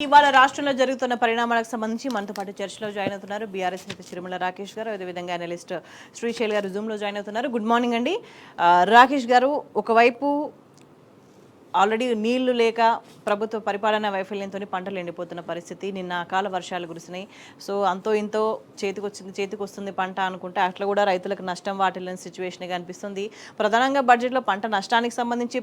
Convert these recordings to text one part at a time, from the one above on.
ఇవాళ రాష్ట్రంలో జరుగుతున్న పరిణామాలకు సంబంధించి మనతో పాటు చర్చలో జాయిన్ అవుతున్నారు బీఆర్ఎస్ నేత చిరుమల రాకేష్ గారు, అదేవిధంగా అనలిస్ట్ శ్రీశైల్ గారు జూమ్ లో జాయిన్ అవుతున్నారు. గుడ్ మార్నింగ్ అండి. రాకేష్ గారు, ఒకవైపు ఆల్రెడీ నీళ్లు లేక ప్రభుత్వ పరిపాలనా వైఫల్యంతో పంటలు ఎండిపోతున్న పరిస్థితి, నిన్న అకాల వర్షాలు కురిసినాయి. సో అంతో ఇంతో చేతికొస్తుంది పంట అనుకుంటే అట్లా కూడా రైతులకు నష్టం వాటిల్లని సిచ్యువేషన్ కనిపిస్తుంది. ప్రధానంగా బడ్జెట్లో పంట నష్టానికి సంబంధించి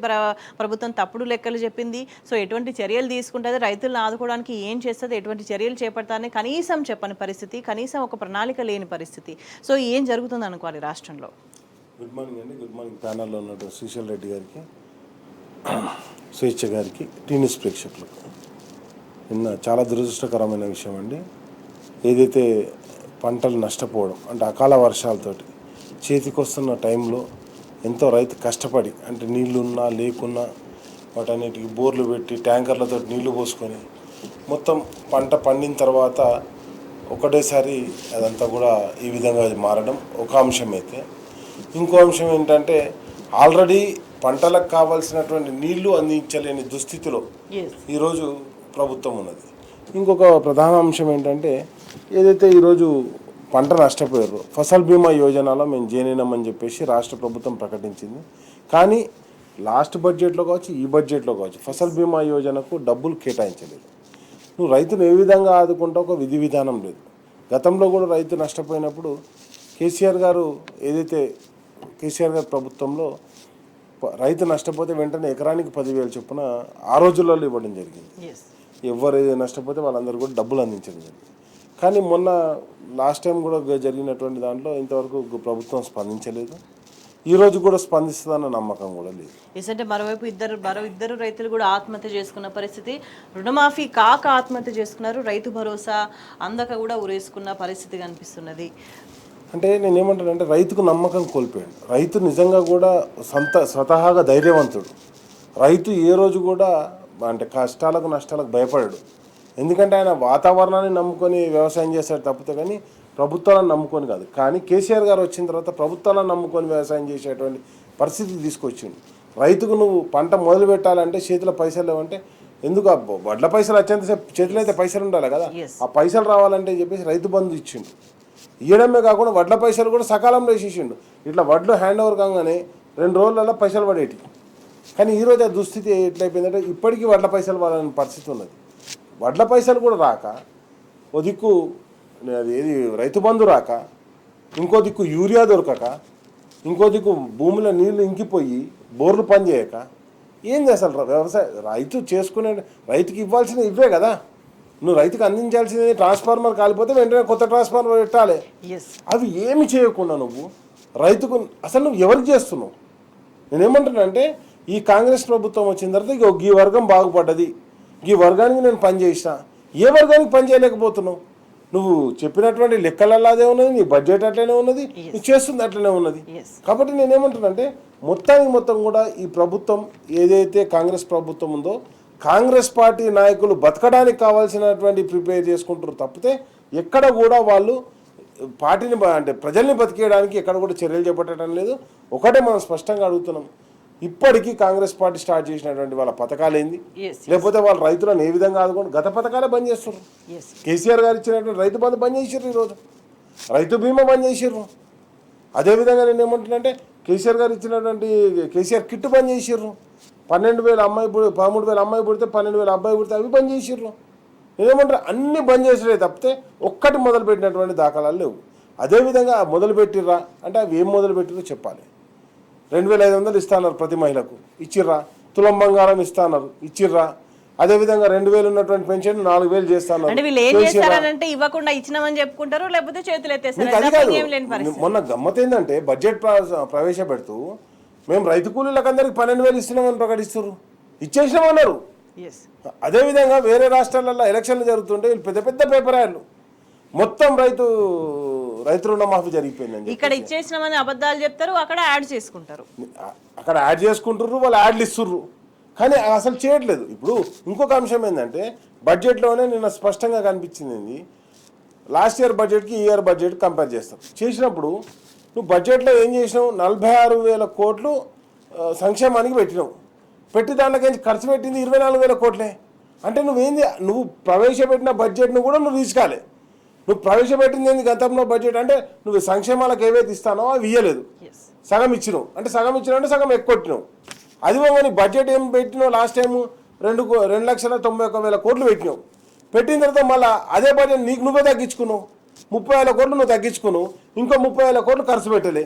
ప్రభుత్వం తప్పుడు లెక్కలు చెప్పింది. సో ఎటువంటి చర్యలు తీసుకుంటుంది, రైతులను ఆదుకోవడానికి ఏం చేస్తుంది, ఎటువంటి చర్యలు చేపడతారని కనీసం చెప్పని పరిస్థితి, కనీసం ఒక ప్రణాళిక లేని పరిస్థితి. సో ఏం జరుగుతుంది అనుకోవాలి రాష్ట్రంలో? గుడ్ మార్నింగ్ అండి. గుడ్ మార్నింగ్ ప్యానల్లో ఉన్నట్టు శ్రీశైల్ రెడ్డి గారికి, స్వేచ్ఛ గారికి, టీనిస్ ప్రేక్షకులకు. నిన్న చాలా దురదృష్టకరమైన విషయం అండి. ఏదైతే పంటలు నష్టపోవడం అంటే అకాల వర్షాలతోటి చేతికొస్తున్న టైంలో ఎంతో రైతు కష్టపడి అంటే నీళ్లున్నా లేకున్నా వాటన్నిటికి బోర్లు పెట్టి ట్యాంకర్లతో నీళ్లు పోసుకొని మొత్తం పంట పండిన తర్వాత ఒకటేసారి అదంతా కూడా ఈ విధంగా మారడం ఒక అంశం అయితే, ఇంకో అంశం ఏంటంటే ఆల్రెడీ పంటలకు కావాల్సినటువంటి నీళ్లు అందించలేని దుస్థితిలో ఈరోజు ప్రభుత్వం ఉన్నది. ఇంకొక ప్రధాన అంశం ఏంటంటే ఏదైతే ఈరోజు పంట నష్టపోయారో ఫసల్ బీమా యోజనలో మేము చేనేనామని చెప్పేసి రాష్ట్ర ప్రభుత్వం ప్రకటించింది. కానీ లాస్ట్ బడ్జెట్లో కావచ్చు, ఈ బడ్జెట్లో కావచ్చు ఫసల్ బీమా యోజనకు డబ్బులు కేటాయించలేదు. నువ్వు రైతును ఏ విధంగా ఆదుకుంటావు, ఒక విధి విధానం లేదు. గతంలో కూడా రైతు నష్టపోయినప్పుడు కేసీఆర్ గారు ప్రభుత్వంలో రైతు నష్టపోతే వెంటనే ఎకరానికి 10,000 చొప్పున ఆ రోజులలో ఇవ్వడం జరిగింది. ఎవరు నష్టపోతే వాళ్ళందరూ కూడా డబ్బులు అందించడం జరిగింది. కానీ మొన్న లాస్ట్ టైం కూడా జరిగినటువంటి దాంట్లో ఇంతవరకు ప్రభుత్వం స్పందించలేదు. ఈ రోజు కూడా స్పందిస్తుందన్న నమ్మకం కూడా లేదు. అంటే మరోవైపు ఇద్దరు రైతులు కూడా ఆత్మహత్య చేసుకున్న పరిస్థితి, రుణమాఫీ కాక ఆత్మహత్య చేసుకున్నారు, రైతు భరోసా అందక కూడా ఉరేసుకున్న పరిస్థితి కనిపిస్తున్నది. అంటే నేనేమంటానంటే రైతుకు నమ్మకం కోల్పోయాడు. రైతు నిజంగా కూడా స్వతహాగా ధైర్యవంతుడు. రైతు ఏ రోజు కూడా అంటే కష్టాలకు నష్టాలకు భయపడాడు. ఎందుకంటే ఆయన వాతావరణాన్ని నమ్ముకొని వ్యవసాయం చేస్తాడు తప్పితే కానీ ప్రభుత్వాలను నమ్ముకొని కాదు. కానీ కేసీఆర్ గారు వచ్చిన తర్వాత ప్రభుత్వాలను నమ్ముకొని వ్యవసాయం చేసేటువంటి పరిస్థితి తీసుకొచ్చిండు. రైతుకు నువ్వు పంట మొదలు పెట్టాలంటే చేతిలో పైసలు లేవంటే ఎందుకు వడ్ల పైసలు వచ్చేంతసేపు చేతిలో అయితే పైసలు ఉండాలి కదా. ఆ పైసలు రావాలంటే చెప్పేసి రైతు బంధు ఇచ్చిండు. ఇవ్వడమే కాకుండా వడ్ల పైసలు కూడా సకాలంలో వేసేసిండు. ఇట్లా వడ్లు హ్యాండ్ ఓవర్ కాగానే 2 రోజులలో పైసలు పడేటి. కానీ ఈరోజు ఆ దుస్థితి ఎట్లయిపోయిందంటే ఇప్పటికీ వడ్ల పైసలు పడాలని పరిస్థితి ఉన్నది. వడ్ల పైసలు కూడా రాక, ఓ దిక్కు ఏది రైతు బంధు రాక, ఇంకో దిక్కు యూరియా దొరకక, ఇంకో దిక్కు భూమిలో నీళ్లు ఇంకిపోయి బోర్లు పనిచేయక ఏం చేస్తారు? రైతు చేసుకునే రైతుకి ఇవ్వాల్సినవి ఇవే కదా. నువ్వు రైతుకు అందించాల్సింది ట్రాన్స్ఫార్మర్ కాలిపోతే వెంటనే కొత్త ట్రాన్స్ఫార్మర్ పెట్టాలి. అవి ఏమి చేయకుండా నువ్వు రైతుకు అసలు నువ్వు ఎవరికి చేస్తున్నావు? నేనేమంటున్నానంటే ఈ కాంగ్రెస్ ప్రభుత్వం వచ్చిన తర్వాత ఈ వర్గం బాగుపడ్డది, ఈ వర్గానికి నేను పనిచేసిన, ఏ వర్గానికి పని చేయలేకపోతున్నావు? నువ్వు చెప్పినటువంటి లెక్కలలో అదే ఉన్నది, నీ బడ్జెట్ అట్లనే ఉన్నది, నువ్వు చేస్తుంది అట్లనే ఉన్నది. కాబట్టి నేనేమంటున్నానంటే మొత్తం కూడా ఈ ప్రభుత్వం ఏదైతే కాంగ్రెస్ ప్రభుత్వం ఉందో కాంగ్రెస్ పార్టీ నాయకులు బతకడానికి కావాల్సినటువంటి ప్రిపేర్ చేసుకుంటారు తప్పితే ఎక్కడ కూడా వాళ్ళు పార్టీని అంటే ప్రజల్ని బతికేయడానికి ఎక్కడ కూడా చర్యలు చేపట్టడం లేదు. ఒకటే మనం స్పష్టంగా అడుగుతున్నాం, ఇప్పటికీ కాంగ్రెస్ పార్టీ స్టార్ట్ చేసినటువంటి వాళ్ళ పథకాలు ఏంది, లేకపోతే వాళ్ళ రైతులను ఏ విధంగా ఆదుకోండి గత పథకాలే బంద్ చేస్తారు. కేసీఆర్ గారు ఇచ్చినటువంటి రైతు బంధు బంద్ చేసారు, ఈరోజు రైతు బీమా బంద్ చేసారు. అదేవిధంగా నేను ఏమంటున్నానంటే కేసీఆర్ గారు ఇచ్చినటువంటి కేసీఆర్ కిట్ బంద్ చేసారు. 12,000 అమ్మాయి 13,000 అమ్మాయి పుడితే 12,000 అబ్బాయి పుడితే అవి బంద్ చేసిర్రు. నేనేమంటారు అన్నీ బంద్ చేసిరే తప్పితే ఒక్కటి మొదలుపెట్టినటువంటి దాఖలాలు లేవు. అదేవిధంగా మొదలుపెట్టిర్రా అంటే అవి ఏం మొదలుపెట్టిర్రో చెప్పాలి. 2,500 ఇస్తాన్నారు ప్రతి మహిళకు, ఇచ్చిర్రా. తులం బంగారం ఇస్తాన్నారు, ఇచ్చిర్రా. అదేవిధంగా 2,000 ఉన్నటువంటి పెన్షన్ 4,000 చేస్తాను. ఇవ్వకుండా ఇచ్చినామని చెప్పుకుంటారు, లేకపోతే చేతులు ఎత్తేస్తారు. అది కాదు, మొన్న గమ్మత్ ఏంటంటే బడ్జెట్ ప్రవేశపెడుతూ మేము రైతు కూలీలకు అందరికి 12,000 ఇస్తున్నామని ప్రకటిస్తారు, ఇచ్చేసినామన్నారు. అదేవిధంగా వేరే రాష్ట్రాలలో ఎలక్షన్లు జరుగుతుంటే వీళ్ళు పెద్ద పెద్ద పేపరాయలు మొత్తం రైతు రుణమాఫీ జరిగిపోయిందని ఇక్కడ ఇచ్చేసినామని అబద్ధాలు చెప్తారు, అక్కడ యాడ్ చేసుకుంటారు. అక్కడ యాడ్ చేసుకుంటారు, వాళ్ళు యాడ్లు ఇస్తుర్రు, కానీ అసలు చేయట్లేదు. ఇప్పుడు ఇంకొక అంశం ఏంటంటే బడ్జెట్లోనే నిన్న స్పష్టంగా కనిపించింది. లాస్ట్ ఇయర్ బడ్జెట్కి ఈ ఇయర్ బడ్జెట్ కంపేర్ చేసినప్పుడు నువ్వు బడ్జెట్లో ఏం చేసినావు? 46,000 కోట్లు సంక్షేమానికి పెట్టినావు. పెట్టి దాంట్లోకి ఖర్చు పెట్టింది 24,000 కోట్లే. అంటే నువ్వు ప్రవేశపెట్టిన బడ్జెట్ను కూడా నువ్వు తీసుకోవాలి. నువ్వు ప్రవేశపెట్టింది ఏంది గతంలో బడ్జెట్ అంటే నువ్వు సంక్షేమాలకు ఏవైతే ఇస్తానో అవి ఇవ్వలేదు, సగం ఇచ్చినావు. అంటే సగం ఇచ్చినావు అంటే సగం ఎక్కువ అది నీ బడ్జెట్ ఏం పెట్టినావు లాస్ట్ టైము 2,91,000 కోట్లు పెట్టినావు. పెట్టిన తర్వాత మళ్ళీ అదే బడ్జెట్ నీకు నువ్వే తగ్గించుకున్నావు, 30,000 కోట్లు నువ్వు తగ్గించుకున్నావు, ఇంకో 30,000 కోట్లు ఖర్చు పెట్టలే.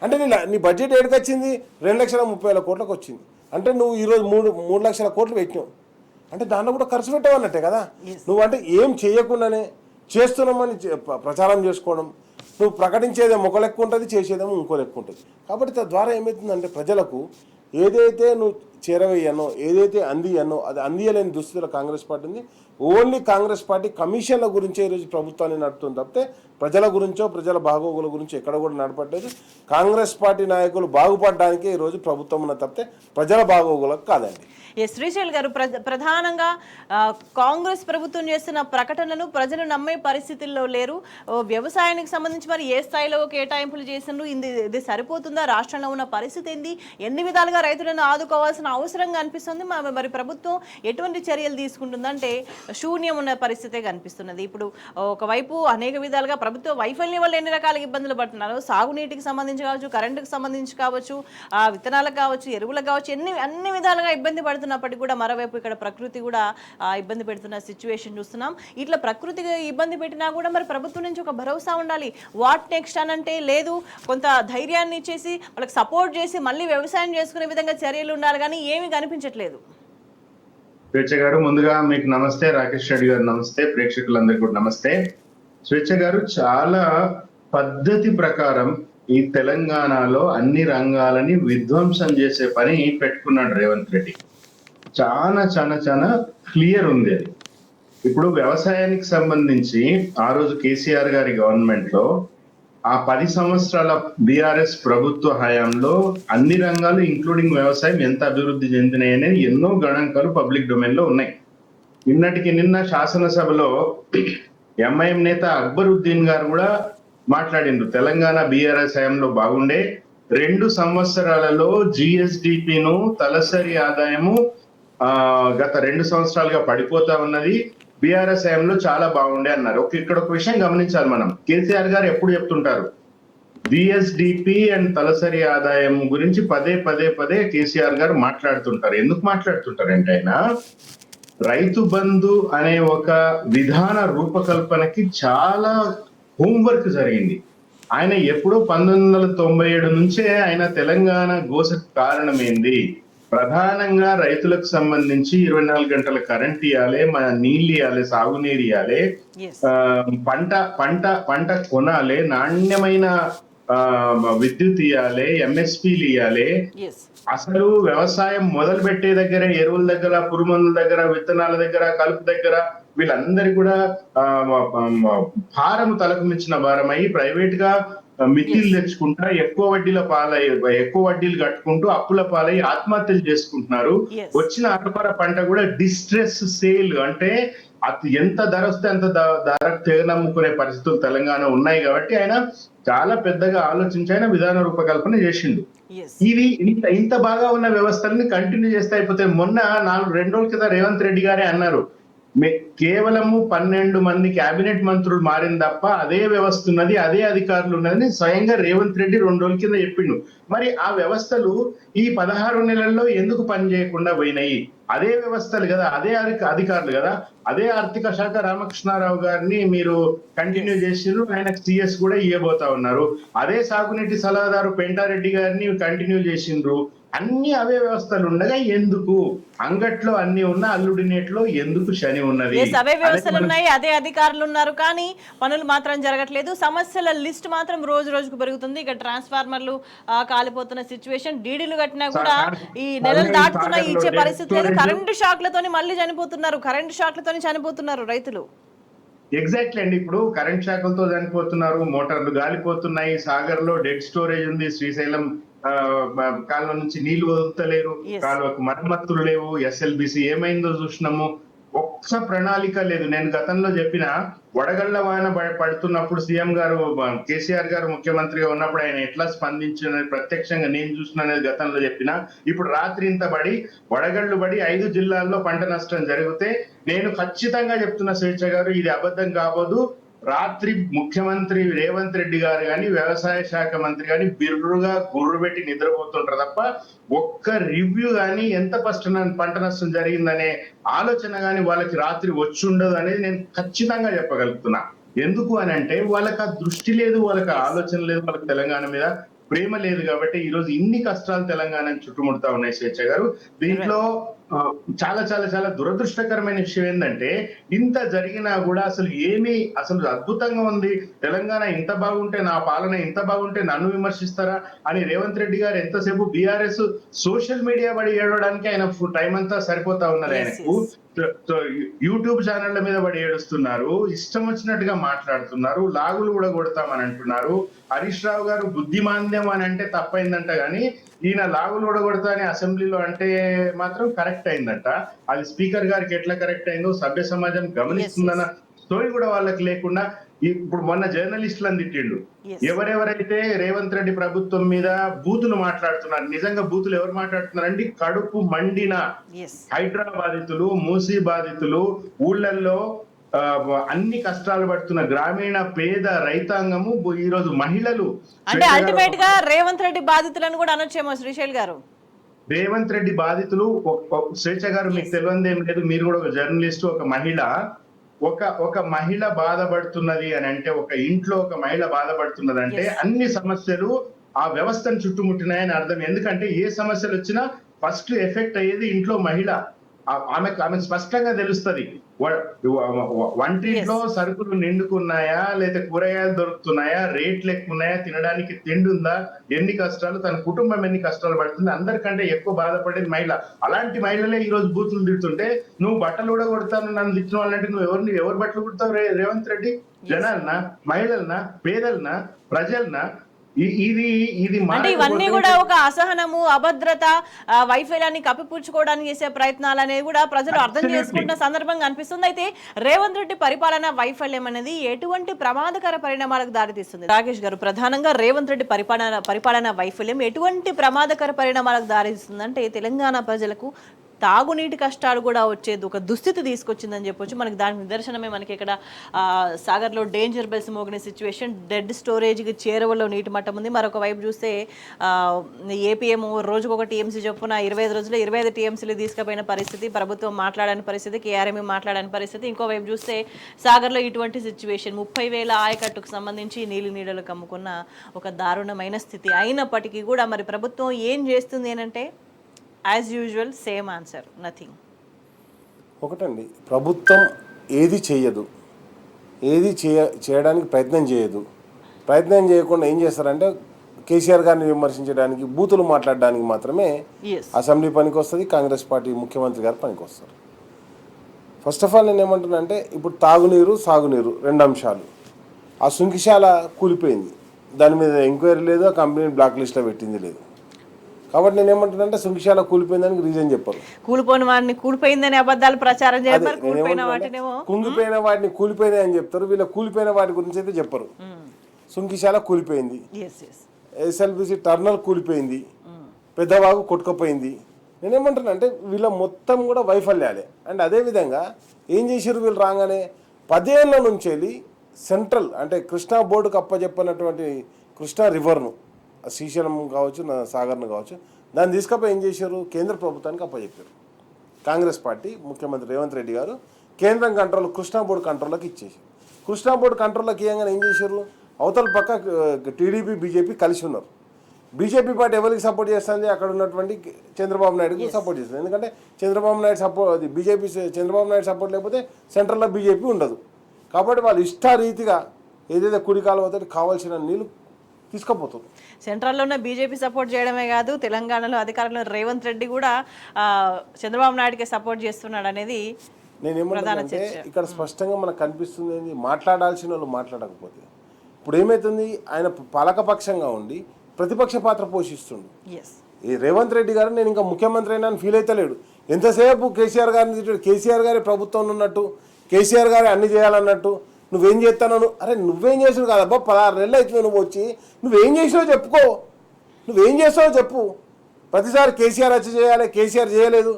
అంటే నీ బడ్జెట్ ఏడికి వచ్చింది 2,30,000 కోట్లకు వచ్చింది. అంటే నువ్వు ఈరోజు 3 లక్షల కోట్లు పెట్టినావు, అంటే దాంట్లో కూడా ఖర్చు పెట్టావన్నట్టే కదా. నువ్వు అంటే ఏం చేయకుండానే చేస్తున్నామని ప్రచారం చేసుకోవడం, నువ్వు ప్రకటించేదేమో ఒక లెక్క ఉంటుంది, చేసేదేమో ఇంకో లెక్క ఉంటుంది. కాబట్టి తద్వారా ఏమవుతుందంటే ప్రజలకు ఏదైతే నువ్వు చేరవేయనో ఏదైతే అందియనో అది అందియలేని దుస్థితిలో కాంగ్రెస్ పార్టీ ఉంది. ఓన్లీ కాంగ్రెస్ పార్టీ కమిషన్ల గురించే ఈరోజు ప్రభుత్వాన్ని నడుపుతుంది తప్పితే ప్రజల గురించో ప్రజల బాగోగుల గురించో ఎక్కడ కూడా నడపట్లేదు. కాంగ్రెస్ పార్టీ నాయకులు బాగుపడడానికే ఈరోజు ప్రభుత్వం ఉన్న తప్పితే ప్రజల బాగోగులకు కాదండి. శ్రీశైల్ గారు, ప్రధానంగా కాంగ్రెస్ ప్రభుత్వం చేస్తున్న ప్రకటనలు ప్రజలు నమ్మే పరిస్థితుల్లో లేరు. వ్యవసాయానికి సంబంధించి మరి ఏ స్థాయిలో కేటాయింపులు చేసిండ్రు, ఇది సరిపోతుందా, రాష్ట్రంలో ఉన్న పరిస్థితి ఏంది, ఎన్ని విధాలుగా రైతులను ఆదుకోవాల్సిన అవసరంగా అనిపిస్తుంది, మరి ప్రభుత్వం ఎటువంటి చర్యలు తీసుకుంటుందంటే శూన్యం ఉన్న పరిస్థితే కనిపిస్తున్నది. ఇప్పుడు ఒకవైపు అనేక విధాలుగా ప్రభుత్వ వైఫల్యం వల్ల ఎన్ని రకాల ఇబ్బందులు పడుతున్నారు, సాగునీటికి సంబంధించి కావచ్చు, కరెంటుకు సంబంధించి కావచ్చు, విత్తనాలకు కావచ్చు, ఎరువులకు కావచ్చు, అన్ని విధాలుగా ఇబ్బంది పడుతున్నప్పటికీ కూడా మరోవైపు ఇక్కడ ప్రకృతి కూడా ఇబ్బంది పెడుతున్న సిచ్యువేషన్ చూస్తున్నాం. ఇట్లా ప్రకృతికి ఇబ్బంది పెట్టినా కూడా మరి ప్రభుత్వం నుంచి ఒక భరోసా ఉండాలి. వాట్ నెక్స్ట్ అని అంటే లేదు, కొంత ధైర్యాన్ని ఇచ్చేసి వాళ్ళకి సపోర్ట్ చేసి మళ్ళీ వ్యవసాయం చేసుకునే విధంగా చర్యలు ఉండాలి, కానీ ఏమీ కనిపించట్లేదు. స్వేచ్ఛ గారు, ముందుగా మీకు నమస్తే. రాకేష్ రెడ్డి గారు నమస్తే. ప్రేక్షకులందరికీ కూడా నమస్తే. స్వేచ్ఛ గారు, చాలా పద్ధతి ప్రకారం ఈ తెలంగాణలో అన్ని రంగాలని విధ్వంసం చేసే పని పెట్టుకున్నాడు రేవంత్ రెడ్డి. చాలా చాలా చాలా క్లియర్ ఉంది అది. ఇప్పుడు వ్యవసాయానికి సంబంధించి ఆ రోజు కేసీఆర్ గారి గవర్నమెంట్ లో ఆ 10 సంవత్సరాల బీఆర్ఎస్ ప్రభుత్వ హయాంలో అన్ని రంగాలు ఇంక్లూడింగ్ వ్యవసాయం ఎంత అభివృద్ధి చెందినాయనే ఎన్నో గణాంకాలు పబ్లిక్ డొమైన్ లో ఉన్నాయి. నిన్న శాసనసభలో ఎంఐఎం నేత అక్బరుద్దీన్ గారు కూడా మాట్లాడిండ్రు. తెలంగాణ బీఆర్ఎస్ హయాంలో బాగుండే 2 సంవత్సరాలలో జిఎస్డిపిను తలసరి ఆదాయము గత 2 సంవత్సరాలుగా పడిపోతా ఉన్నది, బీఆర్ఎస్ హయాంలో చాలా బాగుండే అన్నారు. ఇక్కడ ఒక విషయం గమనించాలి మనం. కేసీఆర్ గారు ఎప్పుడు చెప్తుంటారు జిఎస్డిపి అండ్ తలసరి ఆదాయం గురించి పదే కేసీఆర్ గారు మాట్లాడుతుంటారు. ఎందుకు మాట్లాడుతుంటారంటే ఆయన రైతు బంధు అనే ఒక విధాన రూపకల్పనకి చాలా హోంవర్క్ జరిగింది. ఆయన ఎప్పుడో 1997 నుంచే ఆయన తెలంగాణ గోసకు కారణమైంది. ప్రధానంగా రైతులకు సంబంధించి 24 గంటల కరెంట్ ఇవ్వాలి, మన నీళ్ళు ఇవ్వాలి, సాగునీరు ఇవ్వాలి, పంట కొనాలి, నాణ్యమైన విద్యుత్ ఇవ్వాలి, ఎంఎస్పీలు ఇవ్వాలి. అసలు వ్యవసాయం మొదలు పెట్టే దగ్గర ఎరువుల దగ్గర, పురుగుమందుల దగ్గర, విత్తనాల దగ్గర, కలుపు దగ్గర వీళ్ళందరి కూడా భారం తలకు మించిన భారం అయ్యి ప్రైవేట్ గా మిత్తిలు తెచ్చుకుంటా ఎక్కువ వడ్డీలు కట్టుకుంటూ అప్పుల పాలై ఆత్మహత్యలు చేసుకుంటున్నారు. వచ్చిన అరపర పంట కూడా డిస్ట్రెస్ సేల్, అంటే ఎంత ధర వస్తే అంత ధరకు తెగనమ్ముకునే పరిస్థితులు తెలంగాణ ఉన్నాయి. కాబట్టి ఆయన చాలా పెద్దగా ఆలోచించి ఆయన విధాన రూపకల్పన చేసిండు. ఇది ఇంత బాగా ఉన్న వ్యవస్థల్ని కంటిన్యూ చేస్తే అయిపోతే. మొన్న 2 రోజుల కింద రేవంత్ రెడ్డి గారే అన్నారు, కేవలము 12 మంది కేబినెట్ మంత్రులు మారిన తప్ప అదే వ్యవస్థ ఉన్నది, అదే అధికారులు ఉన్నదని స్వయంగా రేవంత్ రెడ్డి 2 రోజుల కింద చెప్పిండు. మరి ఆ వ్యవస్థలు ఈ 16 నెలల్లో ఎందుకు పనిచేయకుండా పోయినాయి? అదే వ్యవస్థలు కదా, అదే అధికారులు కదా. అదే ఆర్థిక శాఖ రామకృష్ణారావు గారిని మీరు కంటిన్యూ చేసిండ్రు, ఆయనకు సిఎస్ కూడా ఇవ్వబోతా ఉన్నారు. అదే సాగునీటి సలహాదారు పెంటారెడ్డి గారిని కంటిన్యూ చేసిండ్రు. అన్ని అవే వ్యవస్థలు ఉండగా ఎందుకు అంగట్లో అన్ని ఉన్న అల్లుడి నేట్లో ఎందుకు శని ఉన్నది? అవే వ్యవస్థలు ఉన్నాయి, అదే అధికారులు ఉన్నారు, కానీ పనులు మాత్రం జరగట్లేదు. సమస్యల లిస్ట్ మాత్రం రోజు రోజుకు పెరుగుతుంది. ఇక ట్రాన్స్ఫార్మర్లు కాలిపోతున్న సిచ్యువేషన్, డీడీలు కట్టినా కూడా ఈ నెలలు దాటుతున్నా ఇచ్చే పరిస్థితి లేదు. కరెంటు షాక్లతోని మళ్ళీ చనిపోతున్నారు రైతులు. ఎగ్జాక్ట్లీ అండి. ఇప్పుడు కరెంట్ షాకులతో చనిపోతున్నారు, మోటార్లు గాలిపోతున్నాయి, సాగర్ లో డెడ్ స్టోరేజ్ ఉంది, శ్రీశైలం కాలువ నుంచి నీళ్లు వదులుతలేరు, కాలువకు మరమ్మతులు లేవు, ఎస్ఎల్బిసి ఏమైందో చూసినాము. ఒక్క ఒక్క ప్రణాళిక లేదు. నేను గతంలో చెప్పిన వడగళ్ల వాన పడుతున్నప్పుడు సీఎం గారు కేసీఆర్ గారు ముఖ్యమంత్రిగా ఉన్నప్పుడు ఆయన ఎట్లా స్పందించిన ప్రత్యక్షంగా నేను చూసిన గతంలో చెప్పిన. ఇప్పుడు రాత్రి ఇంత పడి వడగళ్లు పడి 5 జిల్లాల్లో పంట నష్టం జరిగితే నేను ఖచ్చితంగా చెప్తున్న స్వేచ్ఛ గారు, ఇది అబద్ధం కాబోదు. రాత్రి ముఖ్యమంత్రి రేవంత్ రెడ్డి గారు కానీ వ్యవసాయ శాఖ మంత్రి కానీ బిర్రుగా గుర్రు పెట్టి నిద్రపోతుంటారు తప్ప ఒక్క రివ్యూ కానీ ఎంత పంట నష్టం జరిగిందనే ఆలోచన కానీ వాళ్ళకి రాత్రి వచ్చి ఉండదు అనేది నేను ఖచ్చితంగా చెప్పగలుగుతున్నా. ఎందుకు అని అంటే వాళ్ళకి ఆ దృష్టి లేదు, వాళ్ళకి ఆలోచన లేదు, వాళ్ళకి తెలంగాణ మీద ప్రేమ లేదు. కాబట్టి ఈ రోజు ఇన్ని కష్టాలు తెలంగాణని చుట్టుముడతా ఉన్నాయి స్వేచ్ఛ గారు. దీంట్లో చాలా చాలా చాలా దురదృష్టకరమైన విషయం ఏంటంటే ఇంత జరిగినా కూడా అసలు అద్భుతంగా ఉంది తెలంగాణ, ఇంత బాగుంటే నా పాలన ఇంత బాగుంటే నన్ను విమర్శిస్తారా అని రేవంత్ రెడ్డి గారు ఎంతసేపు బీఆర్ఎస్ సోషల్ మీడియా పడి ఏడవడానికి ఆయన టైం అంతా సరిపోతా ఉన్నది ఆయనకు. యూట్యూబ్ ఛానళ్ల మీద పడి ఏడుస్తున్నారు, ఇష్టం వచ్చినట్టుగా మాట్లాడుతున్నారు, లాగులు కూడా కొడతామని అంటున్నారు. హరీష్ రావు గారు బుద్ధిమాంద్యం అని అంటే తప్పైందంట, కానీ ఈయన లాగులు కూడా కొడతా అని అసెంబ్లీలో అంటే మాత్రం కరెక్ట్ అయిందంట. అది స్పీకర్ గారికి ఎట్లా కరెక్ట్ అయిందో సభ్య సమాజం గమనిస్తుందన్న స్టోరీ కూడా వాళ్ళకి లేకుండా ఇప్పుడు మొన్న జర్నలిస్టులను తిట్టిండు. ఎవరెవరైతే రేవంత్ రెడ్డి ప్రభుత్వం మీద బూతులు మాట్లాడుతున్నారు, నిజంగా బూతులు ఎవరు మాట్లాడుతున్నారండి? కడుపు మండిన హైడ్రా బాధితులు, మూసీ బాధితులు, ఊళ్ళల్లో అన్ని కష్టాలు పడుతున్న గ్రామీణ పేద రైతాంగము, ఈ రోజు మహిళలు. అంటే అల్టిమేట్ గా రేవంత్ రెడ్డి బాధితులను కూడా అనొచ్చేమో శ్రీశైల్ గారు. రేవంత్ రెడ్డి బాధితులు స్వేచ్ఛ గారు, మీకు తెలియదు ఏం లేదు, మీరు కూడా ఒక జర్నలిస్ట్, ఒక మహిళ, ఒక మహిళ బాధపడుతున్నది అని అంటే, ఒక ఇంట్లో ఒక మహిళ బాధపడుతున్నది అంటే అన్ని సమస్యలు ఆ వ్యవస్థను చుట్టుముట్టినాయని అర్థం. ఎందుకంటే ఏ సమస్యలు వచ్చినా ఫస్ట్ ఎఫెక్ట్ అయ్యేది ఇంట్లో మహిళ. ఆమె స్పష్టంగా తెలుస్తుంది. వంటింట్లో సరుకులు నిండుకున్నాయా, లేదా కూరగాయలు దొరుకుతున్నాయా, రేట్లు ఎక్కువ ఉన్నాయా, తినడానికి తిండి ఉందా, ఎన్ని కష్టాలు, తన కుటుంబం ఎన్ని కష్టాలు పడుతుంది, అందరికంటే ఎక్కువ బాధపడేది మహిళ. అలాంటి మహిళలే ఈ రోజు బూతులు తిడుతుంటే నువ్వు బట్టలు కూడా కొడతాను నన్ను తిట్టిన వాళ్ళంటే నువ్వు ఎవరు బట్టలు కుడతావు రేవంత్ రెడ్డి? జనాలనా, మహిళలనా, పేదలనా, ప్రజలనా? అంటే ఇవన్నీ కూడా ఒక అసహనము, అభద్రత, వైఫల్యాన్ని కప్పిపుచ్చుకోవడానికి చేసే ప్రయత్నాలు అనేది కూడా ప్రజలు అర్థం చేసుకుంటున్న సందర్భంగా అనిపిస్తుంది. అయితే రేవంత్ రెడ్డి పరిపాలన వైఫల్యం అనేది ఎటువంటి ప్రమాదకర పరిణామాలకు దారితీస్తుంది? రాకేష్ గారు, ప్రధానంగా రేవంత్ రెడ్డి పరిపాలన వైఫల్యం ఎటువంటి ప్రమాదకర పరిణామాలకు దారితీస్తుంది అంటే తెలంగాణ ప్రజలకు తాగునీటి కష్టాలు కూడా వచ్చేది ఒక దుస్థితి తీసుకొచ్చిందని చెప్పొచ్చు. మనకి దానికి నిదర్శనమే మనకి ఇక్కడ సాగర్లో డేంజర్ బెల్స్ మోగిన సిచ్యువేషన్, డెడ్ స్టోరేజ్కి చేరువలో నీటి మట్టం ఉంది. మరొక వైపు చూస్తే ఏపీఎం రోజుకు ఒక టీఎంసీ చొప్పున 25 రోజుల్లో 25 టీఎంసీలు తీసుకుపోయిన పరిస్థితి, ప్రభుత్వం మాట్లాడని పరిస్థితి, కేఆర్ఎంఏ మాట్లాడని పరిస్థితి. ఇంకోవైపు చూస్తే సాగర్లో ఇటువంటి సిచ్యువేషన్, 30,000 ఆయకట్టుకు సంబంధించి నీళ్లు కమ్ముకున్న ఒక దారుణమైన స్థితి. అయినప్పటికీ కూడా మరి ప్రభుత్వం ఏం చేస్తుంది అంటే as usual same answer, nothing. ఒకటండి, ప్రభుత్వం ఏది చేయదు, ఏది చేయడానికి ప్రయత్నం చేయదు. ప్రయత్నం చేయకుండా ఏం చేస్తారంటే కేసీఆర్ గారిని విమర్శించడానికి, బూతులు మాట్లాడడానికి మాత్రమే అసెంబ్లీ పనికి వస్తుంది, కాంగ్రెస్ పార్టీ ముఖ్యమంత్రి గారు పనికి వస్తారు. ఫస్ట్ ఆఫ్ ఆల్ నేను ఏమంటున్నానంటే, ఇప్పుడు తాగునీరు, సాగునీరు 2 అంశాలు. ఆ సుంకిశాల కూలిపోయింది, దాని మీద ఎంక్వైరీ లేదు, ఆ కంపెనీని బ్లాక్ లిస్ట్లో పెట్టింది లేదు. కాబట్టి నేను ఏమంటున్నానంటే సుంకిశాల కూలిపోయిందానికి రీజన్ చెప్పరు. కూలిపోయిన వాడిని కూలిపోయిందని అబద్ధాలు ప్రచారం చేస్తారు, కుంగిపోయిన వాటిని కూలిపోయినాయి అని చెప్తారు, వీళ్ళ కూలిపోయిన వాటి గురించి అయితే చెప్పరు. సుంకిశాల కూలిపోయింది, ఎస్ఎల్బిసి టర్నల్ కూలిపోయింది, పెద్దవాగు కొట్టుకుపోయింది. నేనేమంటున్నా అంటే వీళ్ళ మొత్తం కూడా వైఫల్యాలే. అండ్ అదేవిధంగా ఏం చేశారు వీళ్ళు రాగానే 10 ఏళ్ళ నుంచి వెళ్ళి సెంట్రల్ అంటే కృష్ణా బోర్డుకు అప్పచెప్పినటువంటి కృష్ణా రివర్ను, శ్రీశైలం కావచ్చు, సాగర్ను కావచ్చు, దాన్ని తీసుకపోయి ఏం చేశారు, కేంద్ర ప్రభుత్వానికి అప్పచెప్పారు. కాంగ్రెస్ పార్టీ ముఖ్యమంత్రి రేవంత్ రెడ్డి గారు కేంద్రం కంట్రోల్ కృష్ణా బోర్డు కంట్రోల్లోకి ఇచ్చేసారు. కృష్ణా బోర్డు కంట్రోల్లోకి ఇవ్వగానే ఏం చేశారు, అవతల పక్క టీడీపీ బీజేపీ కలిసి ఉన్నారు. బీజేపీ పార్టీ ఎవరికి సపోర్ట్ చేస్తుంది, అక్కడ ఉన్నటువంటి చంద్రబాబు నాయుడుకి సపోర్ట్ చేస్తుంది. ఎందుకంటే Chandrababu Naidu support, BJP Chandrababu Naidu support లేకపోతే సెంట్రల్లో బీజేపీ ఉండదు. కాబట్టి వాళ్ళు ఇష్టారీతిగా ఏదైతే కుడి కాలువతో కావాల్సిన నీళ్ళు తీసుకుపోతుంది. సెంట్రల్లోనే బీజేపీ సపోర్ట్ చేయడమే కాదు, తెలంగాణలో అధికారంలో రేవంత్ రెడ్డి కూడా చంద్రబాబు నాయుడుకి సపోర్ట్ చేస్తున్నాడు అనేది నేనేమంటే ఇక్కడ స్పష్టంగా మనకు కనిపిస్తుంది ఏంది, మాట్లాడాల్సిన వాళ్ళు మాట్లాడకపోతే ఇప్పుడు ఏమవుతుంది, ఆయన పాలకపక్షంగా ఉండి ప్రతిపక్ష పాత్ర పోషిస్తుండు. ఈ రేవంత్ రెడ్డి గారు నేను ఇంకా ముఖ్యమంత్రి అయినా అని ఫీల్ అవుతలేడు. ఎంతసేపు కేసీఆర్ గారిని తిట్టాడు, కేసీఆర్ గారి ప్రభుత్వంలో ఉన్నట్టు, కేసీఆర్ గారి అన్ని చేయాలన్నట్టు, నువ్వేం చేస్తాను, అరే నువ్వేం చేసావు కాదబ్బా, 16 నెలలు అవుతుంది నువ్వు వచ్చి, నువ్వేం చేసావో చెప్పుకో, నువ్వేం చేస్తావో చెప్పు. ప్రతిసారి కేసీఆర్ వచ్చి చేయాలి, కేసీఆర్ చేయలేదు,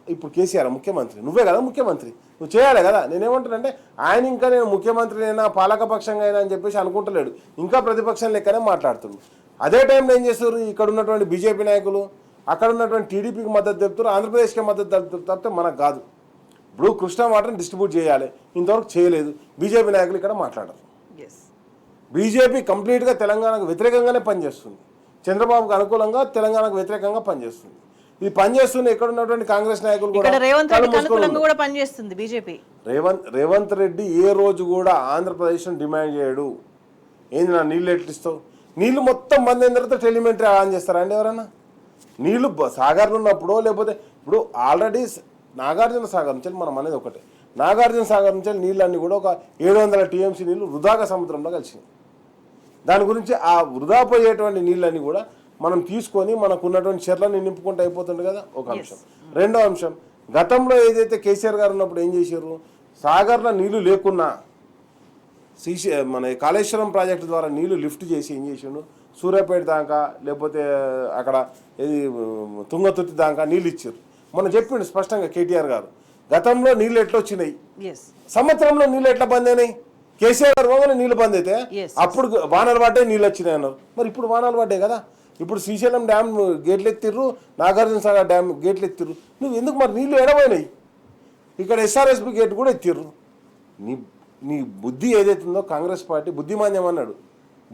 ఇప్పుడు కేసీఆర్ ముఖ్యమంత్రి, నువ్వే కదా ముఖ్యమంత్రి, నువ్వు చేయాలి కదా. నేనేమంటానంటే ఆయన ఇంకా నేను ముఖ్యమంత్రినైనా పాలకపక్షంగా అయినా అని చెప్పేసి అనుకుంటలేడు, ఇంకా ప్రతిపక్షం లెక్కనే మాట్లాడుతున్నాడు. అదే టైంలో ఏం చేస్తారు, ఇక్కడ ఉన్నటువంటి బీజేపీ నాయకులు అక్కడ ఉన్నటువంటి టీడీపీకి మద్దతు చెప్తారు, ఆంధ్రప్రదేశ్కి మద్దతు తప్పితే మనకు కాదు. ఇప్పుడు కృష్ణా వాటర్ని డిస్ట్రిబ్యూట్ చేయాలి, ఇంతవరకు చేయలేదు. బీజేపీ నాయకులు ఇక్కడ మాట్లాడరు. బీజేపీ కంప్లీట్గా తెలంగాణకు వ్యతిరేకంగానే పనిచేస్తుంది, చంద్రబాబుకు అనుకూలంగా తెలంగాణకు వ్యతిరేకంగా పనిచేస్తుంది. ఇది పనిచేస్తుంది ఇక్కడ ఉన్నటువంటి కాంగ్రెస్ నాయకులు కూడా పనిచేస్తుంది. బీజేపీ రేవంత్ రెడ్డి ఏ రోజు కూడా ఆంధ్రప్రదేశ్ డిమాండ్ చేయడు. ఏంది నా నీళ్ళు ఎట్లు ఇస్తావు, నీళ్లు మొత్తం బంద్ అయిన తర్వాత టెలిమెంటరీ ఆన్ చేస్తారా అండి ఎవరన్నా? నీళ్లు సాగర్లు ఉన్నప్పుడు, లేకపోతే ఇప్పుడు ఆల్రెడీ నాగార్జున సాగర్ నుంచి మనం అనేది ఒకటే, నాగార్జున సాగర్ నుంచి నీళ్ళన్నీ కూడా ఒక 700 టీఎంసీ నీళ్లు వృధాగా సముద్రంలో కలిసినాయి. దాని గురించి ఆ వృధా పోయేటువంటి నీళ్ళన్నీ కూడా మనం తీసుకొని మనకు ఉన్నటువంటి చెర్లని నింపుకుంటూ అయిపోతుంది కదా, ఒక అంశం. రెండో అంశం, గతంలో ఏదైతే కేసీఆర్ గారు ఉన్నప్పుడు ఏం చేశారు, సాగర్లో నీళ్లు లేకున్నా మన కాళేశ్వరం ప్రాజెక్టు ద్వారా నీళ్లు లిఫ్ట్ చేసి ఏం చేసిండు, సూర్యాపేట దాకా లేకపోతే అక్కడ ఏది తుంగతుర్తి దాకా నీళ్ళు ఇచ్చారు. మనం చెప్పిండు స్పష్టంగా కేటీఆర్ గారు, గతంలో నీళ్ళు ఎట్లా వచ్చినాయి, సంవత్సరంలో నీళ్ళు ఎట్లా బంద్ అయినాయి. కేసీఆర్ గారు పోగానే నీళ్ళు బంద్ అయితే అప్పుడు వానలు పడ్డాయి, నీళ్ళు వచ్చినాయి అన్నారు. మరి ఇప్పుడు వానలు పడ్డాయి కదా, ఇప్పుడు శ్రీశైలం డ్యామ్ గేట్లు ఎత్తిర్రు, నాగార్జున సాగర్ డ్యామ్ గేట్లు ఎత్తిర్రు, నువ్వు ఎందుకు మరి నీళ్ళు ఎడబోయినాయి. ఇక్కడ ఎస్ఆర్ఎస్పి గేట్ కూడా ఎత్తిర్రు. నీ బుద్ధి ఏదైతుందో కాంగ్రెస్ పార్టీ బుద్ధిమాన్యం అన్నాడు,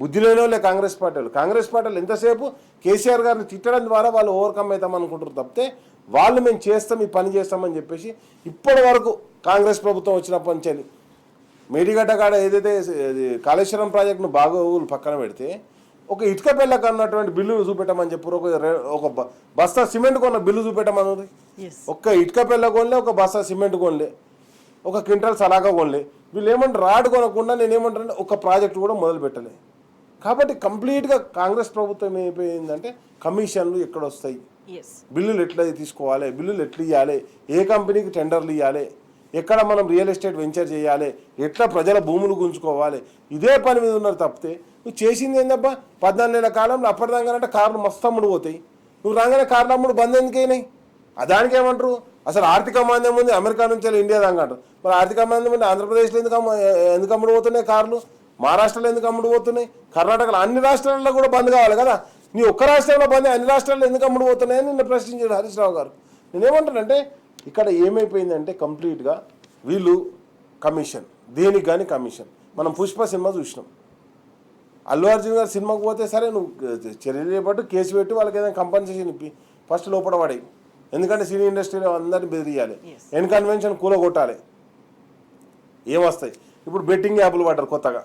బుద్ధి లేని వాళ్ళే కాంగ్రెస్ పార్టీలు ఎంతసేపు కేసీఆర్ గారిని తిట్టడం ద్వారా వాళ్ళు ఓవర్కమ్ అవుతాం అనుకుంటారు తప్పితే, వాళ్ళు మేము చేస్తాం ఈ పని చేస్తామని చెప్పేసి ఇప్పటి వరకు కాంగ్రెస్ ప్రభుత్వం వచ్చినప్పటి నుంచి మేడిగడ్డ కాడ ఏదైతే కాళేశ్వరం ప్రాజెక్టును బాగోగులు పక్కన పెడితే ఒక ఇటుక పెళ్ళకు అన్నటువంటి బిల్లులు చూపెట్టమని చెప్పారు, ఒక బస్తా సిమెంట్ కొన్న బిల్లు చూపెట్టమన్నది. ఒక్క ఇటుక పెళ్ళ కొనలే, ఒక బస్తా సిమెంట్ కొనలే, ఒక క్వింటల్ సలాగా కొనలే. వీళ్ళు ఏమంటారు, రాడు కొనకుండా నేనేమంటారంటే ఒక ప్రాజెక్టు కూడా మొదలు పెట్టలే. కాబట్టి కంప్లీట్గా కాంగ్రెస్ ప్రభుత్వం ఏమైపోయిందంటే కమిషన్లు ఎక్కడ వస్తాయి, బిల్లులు ఎట్లా తీసుకోవాలి, బిల్లులు ఎట్లా ఇవ్వాలి, ఏ కంపెనీకి టెండర్లు ఇవ్వాలి, ఎక్కడ మనం రియల్ ఎస్టేట్ వెంచర్ చేయాలి, ఎట్లా ప్రజల భూములు గుంజుకోవాలి, ఇదే పని మీద ఉన్నారు తప్పితే నువ్వు చేసింది ఏందబ్బా. 14 నెలల కాలంలో అప్పటిదాకానంటే కార్లు మస్తు అమ్ముడు పోతాయి, నువ్వు రాగానే కార్లు అమ్ముడు బంద్ ఎందుకైనాయి. దానికి ఏమంటారు, అసలు ఆర్థిక మాంద్యం ఉంది అమెరికా నుంచి ఇండియా దాకా అంటారు. మరి ఆర్థిక మాంద్యం ఉంది ఆంధ్రప్రదేశ్లో ఎందుకు అమ్ముడు పోతున్నాయి కార్లు, మహారాష్ట్రలో ఎందుకు అమ్ముడు పోతున్నాయి, కర్ణాటకలో, అన్ని రాష్ట్రాల్లో కూడా బంద్ కావాలి కదా. నీ ఒక్క రాష్ట్రంలో బంద్, అన్ని రాష్ట్రాల్లో ఎందుకు అమ్ముడు పోతున్నాయని నిన్న ప్రశ్నించాడు హరీష్ రావు గారు. నేనేమంటానంటే ఇక్కడ ఏమైపోయిందంటే కంప్లీట్గా వీళ్ళు కమిషన్, దేనికి కానీ కమిషన్. మనం పుష్ప సినిమా చూసినాం, అల్లు అర్జున్ గారు సినిమాకి పోతే సరే నువ్వు చర్యలు చేపట్టు, కేసు పెట్టి వాళ్ళకి ఏదైనా కంపెన్సేషన్ ఇప్పి ఫస్ట్ లోపల పడాయి. ఎందుకంటే సినీ ఇండస్ట్రీలో అందరినీ బెదిరియాలి, ఎన్ కన్వెన్షన్ కూలగొట్టాలి, ఏమొస్తాయి. ఇప్పుడు బెట్టింగ్ యాప్లు పడ్డారు కొత్తగా,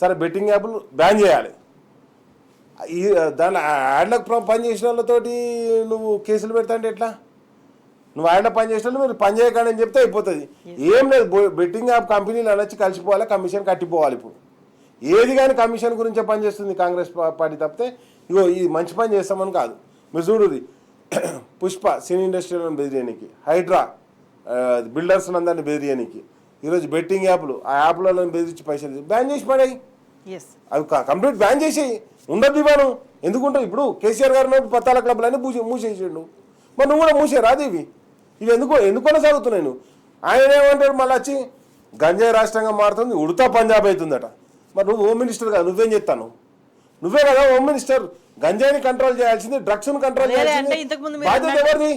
సరే బెట్టింగ్ యాప్లు బ్యాన్ చేయాలి. ఈ దాని యాడ్లకు పని చేసిన వాళ్ళతోటి నువ్వు కేసులు పెడతా అంటే ఎట్లా, నువ్వు యాడ్లో పని చేసిన వాళ్ళు మీరు పని చేయకండి అని చెప్తే అయిపోతుంది. ఏం లేదు, బెట్టింగ్ యాప్ కంపెనీలు అనొచ్చి కలిసిపోవాలి, కమిషన్ కట్టిపోవాలి. ఇప్పుడు ఏది కానీ కమిషన్ గురించే పనిచేస్తుంది కాంగ్రెస్ పార్టీ తప్పితే ఇగో ఈ మంచి పని చేస్తామని కాదు. మీరు చూడుది, పుష్ప సినీ ఇండస్ట్రీలను బెదిరియనికి, హైడ్రా బిల్డర్స్ అందరినీ బెదిరియనికి, ఈరోజు బెట్టింగ్ యాప్లు, ఆ యాప్లలో బెదిరించి పైసలు బ్యాన్ చేసి పడాయి. అవి కంప్లీట్ బ్యాన్ చేసేయి, ఉండద్దు ఇవ్వను. ఎందుకుంటావు, ఇప్పుడు కేసీఆర్ గారు పత్తాల క్లబ్లు అన్నీ మూసేసిండు, మరి నువ్వు కూడా మూసే రాదు. ఇవి ఎందుకు కొనసాగుతున్నాయి నువ్వు. ఆయన ఏమంటాడు మళ్ళీ వచ్చి గంజాయి రాష్ట్రంగా మారుతుంది, ఉడతా పంజాబ్ అవుతుందట. మరి నువ్వు హోమ్ మినిస్టర్ కదా, నువ్వేం చెప్తాను, నువ్వే కదా హోమ్ మినిస్టర్. గంజాయిని కంట్రోల్ చేయాల్సింది, డ్రగ్స్ ను కంట్రోల్ చేయాల్సింది.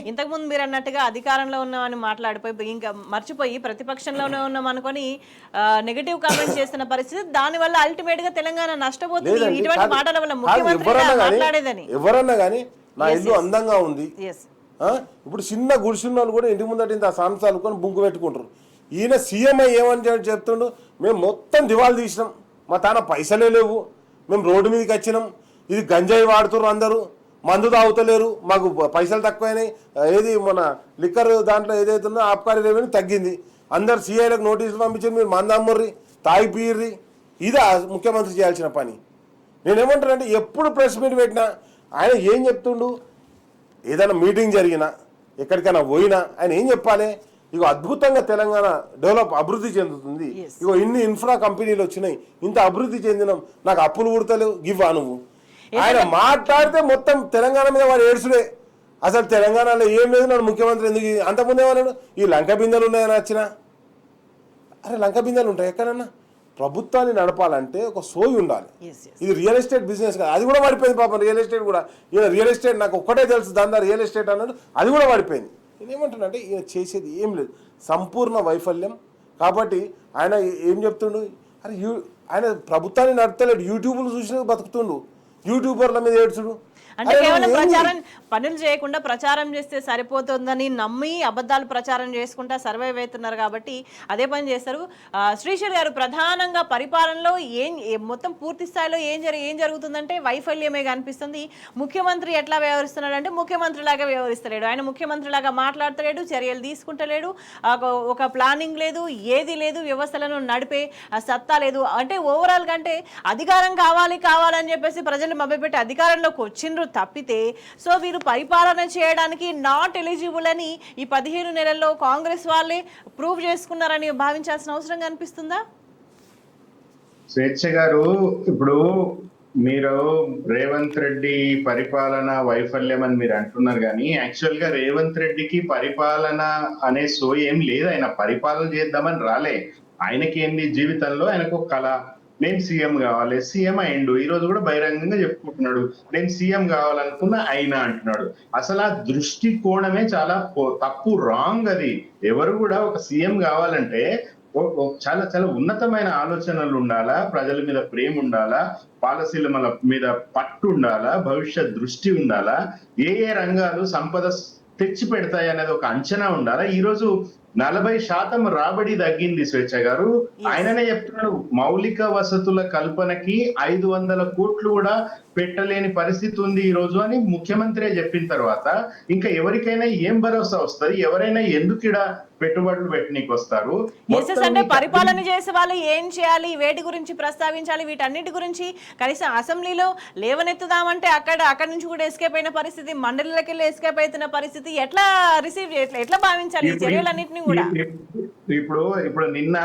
ఇంతకుముందు మీరు అన్నట్టుగా అధికారంలో ఉన్నామని మాట్లాడిపోయి ఇంకా మర్చిపోయి ప్రతిపక్షంలోనే ఉన్నాం అనుకొని నెగటివ్ కామెంట్ చేస్తున్న పరిస్థితి, దాని వల్ల అల్టిమేట్ గా తెలంగాణ నష్టపోతుంది. ఇటువంటి మాటల వల్ల ముఖ్యమంత్రి మాట్లాడేదని ఎవరన్నా కానీ నా ఇల్లు అందంగా ఉంది. ఇప్పుడు చిన్న గుడిసిన వాళ్ళు కూడా ఇంటి ముందట ఇంత సాంసాలు కొని బుంకు పెట్టుకుంటారు. ఈయన సీఎం ఏమని చెప్తుండు, మేము మొత్తం దివాళు తీసినాం, మా తాన పైసలే లేవు, మేము రోడ్డు మీదకి వచ్చినాం, ఇది గంజాయి వాడుతున్నారు, అందరూ మందు తాగుతలేరు, మాకు పైసలు తక్కువైనాయి, ఏది మన లిక్కర్ దాంట్లో ఏదైతుందో ఆబ్కారీ రెవెన్యూ తగ్గింది, అందరు సీఐలకు నోటీసులు పంపించారు, మీరు మందు అమ్ముర్రి, తాగి పీర్రి. ఇదా ముఖ్యమంత్రి చేయాల్సిన పని. నేనేమంటానంటే ఎప్పుడు ప్రెస్ మీట్ పెట్టినా ఆయన ఏం చెప్తుండు, ఏదైనా మీటింగ్ జరిగినా ఎక్కడికైనా పోయినా ఆయన ఏం చెప్పాలి? ఇగో అద్భుతంగా తెలంగాణ అభివృద్ధి చెందుతుంది, ఇగో ఇన్ని ఇన్ఫ్రా కంపెనీలు వచ్చినాయి, ఇంత అభివృద్ధి చెందినాం, నాకు అప్పులు పుడతలేవు, గివ్వా నువ్వు. ఆయన మాట్లాడితే మొత్తం తెలంగాణ మీద వాడు ఏడ్చుడే. అసలు తెలంగాణలో ఏం లేదు, నన్ను ముఖ్యమంత్రి ఎందుకు అంతకుముందు ఏమన్నాడు, ఈ లంక బిందెలు ఉన్నాయని వచ్చిన. అరే లంక బిందెలు ఉంటాయి ఎక్కడన్నా? ప్రభుత్వాన్ని నడపాలంటే ఒక సోయి ఉండాలి. ఇది రియల్ ఎస్టేట్ బిజినెస్ కాదు, అది కూడా పడిపోయింది పాపం. రియల్ ఎస్టేట్ కూడా, ఈయన రియల్ ఎస్టేట్ నాకు ఒక్కటే తెలుసు దందా రియల్ ఎస్టేట్ అన్నాడు, అది కూడా పడిపోయింది. నేనేమంటున్నానంటే ఈయన చేసేది ఏం లేదు, సంపూర్ణ వైఫల్యం. కాబట్టి ఆయన ఏం చెప్తుండు, అరే ఆయన ప్రభుత్వాన్ని నడపలేడు, యూట్యూబ్లు చూసినా బతుకుతుండు, యూట్యూబర్ల మీద ఏడ్చుడు. అంటే కేవలం ప్రచారం పనులు చేయకుండా ప్రచారం చేస్తే సరిపోతుందని నమ్మి అబద్ధాలు ప్రచారం చేసుకుంటా సర్వైవ్ అవుతున్నారు కాబట్టి అదే పని చేస్తారు. శ్రీశైల్ గారు, ప్రధానంగా పరిపాలనలో మొత్తం పూర్తి స్థాయిలో ఏం జరుగుతుందంటే వైఫల్యమే కనిపిస్తుంది. ముఖ్యమంత్రి ఎట్లా వ్యవహరిస్తున్నాడు అంటే ముఖ్యమంత్రి లాగా వ్యవహరిస్తలేడు. ఆయన ముఖ్యమంత్రి లాగా మాట్లాడతలేడు, చర్యలు తీసుకుంటలేడు, ఒక ప్లానింగ్ లేదు, ఏది లేదు, వ్యవస్థలను నడిపే సత్తా లేదు. అంటే ఓవరాల్ గా అంటే అధికారం కావాలని చెప్పేసి ప్రజలు మభ్యపెట్టి అధికారంలోకి వచ్చిండ్రు తప్పితే, సో వీరు పరిపాలన చేయడానికి నాట్ ఎలిజిబుల్ అని ఈ 15 నెలల్లో కాంగ్రెస్ వాళ్ళే ప్రూవ్ చేసుకున్నారని భావించాల్సిన అవసరం కనిపిస్తుందా? స్వేచ్ఛ గారు, ఇప్పుడు మీరు రేవంత్ రెడ్డి పరిపాలన వైఫల్యం అని మీరు అంటున్నారు, కానీ యాక్చువల్ గా రేవంత్ రెడ్డికి పరిపాలన అనే సోయి ఏం లేదు. ఆయన పరిపాలన చేద్దామని రాలే. ఆయనకి ఏంది, జీవితంలో ఆయనకు ఒక కళ, నేను సీఎం కావాలి, సీఎం అయిండు. ఈ రోజు కూడా బహిరంగంగా చెప్పుకుంటున్నాడు, నేను సీఎం కావాలనుకున్న అయినా అంటున్నాడు. అసలు ఆ దృష్టి కోణమే చాలా తప్పు, రాంగ్. అది ఎవరు కూడా ఒక సీఎం కావాలంటే చాలా చాలా ఉన్నతమైన ఆలోచనలు ఉండాలా, ప్రజల మీద ప్రేమ ఉండాలా, పాలసీల మీద పట్టు ఉండాలా, భవిష్యత్ దృష్టి ఉండాలా, ఏ రంగాలు సంపద తెచ్చి పెడతాయి అనేది ఒక అంచనా ఉండాలా. ఈ రోజు 40% రాబడి తగ్గింది స్వేచ్ఛ గారు. ఆయననే చెప్తున్నాడు, మౌలిక వసతుల కల్పనకి 500 కోట్లు కూడా పెట్టలేని పరిస్థితి ఉంది ఈ రోజు అని ముఖ్యమంత్రి చెప్పిన తర్వాత ఇంకా ఎవరికైనా ఏం భరోసా వస్తుంది? ఎవరైనా ఎందుకు ఇడ పెట్టుబడులు పెట్టనీకి వస్తారు? అంటే పరిపాలన చేసే వాళ్ళు ఏం చేయాలి, వేటి గురించి ప్రస్తావించాలి, వీటన్నిటి గురించి కనీసం అసెంబ్లీలో లేవనెత్తుదామంటే అక్కడ నుంచి కూడా ఎస్కేప్ అయిన పరిస్థితి, మండలిలోకి వెళ్ళి ఎస్కేప్ అవుతున్న పరిస్థితి, ఎట్లా రిసీవ్ ఎట్లా భావించాలి ఈ చర్యలన్నింటినీ కూడా? ఇప్పుడు నిన్న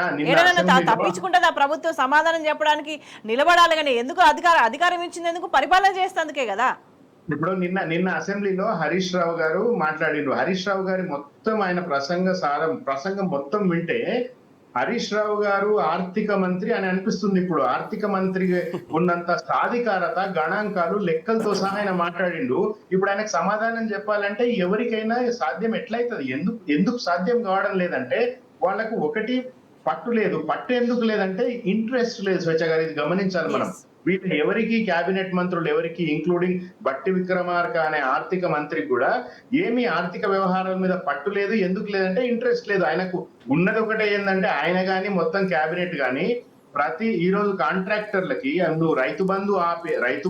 తప్పించుకుంటుందా ప్రభుత్వం? సమాధానం చెప్పడానికి నిలబడాలి, కానీ ఎందుకు అధికారం ఇచ్చింది ఎందుకు? పరిపాలన చేస్తందుకే కదా. ఇప్పుడు నిన్న అసెంబ్లీలో హరీష్ రావు గారు మాట్లాడిండ్రు. హరీష్ రావు గారి మొత్తం ఆయన ప్రసంగం మొత్తం వింటే హరీష్ రావు గారు ఆర్థిక మంత్రి అని అనిపిస్తుంది. ఇప్పుడు ఆర్థిక మంత్రి ఉన్నంత సాధికారత, గణాంకాలు, లెక్కలతో సహా ఆయన మాట్లాడిండు. ఇప్పుడు ఆయనకు సమాధానం చెప్పాలంటే ఎవరికైనా సాధ్యం ఎట్లయితుంది? ఎందుకు సాధ్యం కావడం లేదంటే వాళ్ళకు ఒకటి పట్టు లేదు. పట్టు ఎందుకు లేదంటే ఇంట్రెస్ట్ లేదు. స్వేచ్ఛ గారు, ఇది గమనించాలి మనం. వీళ్ళు ఎవరికి, కేబినెట్ మంత్రులు ఎవరికి, ఇంక్లూడింగ్ బట్టి విక్రమార్క అనే ఆర్థిక మంత్రికి కూడా ఏమి ఆర్థిక వ్యవహారాల మీద పట్టు లేదు. ఎందుకు లేదంటే ఇంట్రెస్ట్ లేదు. ఆయనకు ఉన్నది ఒకటే ఏంటంటే ఆయన గాని మొత్తం కేబినెట్ గాని ఈ రోజు కాంట్రాక్టర్లకి నువ్వు రైతు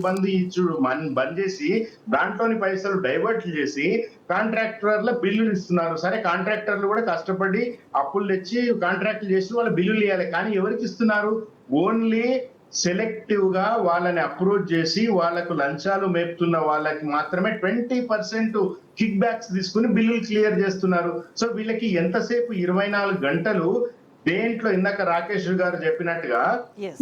బంధు ఇచ్చుడు బంద్ చేసి దాంట్లోని పైసలు డైవర్ట్ చేసి కాంట్రాక్టర్ల బిల్లులు ఇస్తున్నారు. సరే, కాంట్రాక్టర్లు కూడా కష్టపడి అప్పులు తెచ్చి కాంట్రాక్టులు చేసి వాళ్ళ బిల్లులు ఇవ్వాలి. కానీ ఎవరికి ఇస్తున్నారు? ఓన్లీ సెలెక్టివ్ గా వాళ్ళని అప్రోచ్ చేసి వాళ్ళకు లంచాలు మేపుతున్న వాళ్ళకి మాత్రమే 20% కిక్ బ్యాక్స్ తీసుకుని బిల్లులు క్లియర్ చేస్తున్నారు. సో వీళ్ళకి ఎంతసేపు 24 గంటలు దేంట్లో ఇందాక రాకేష్ గారు చెప్పినట్టుగా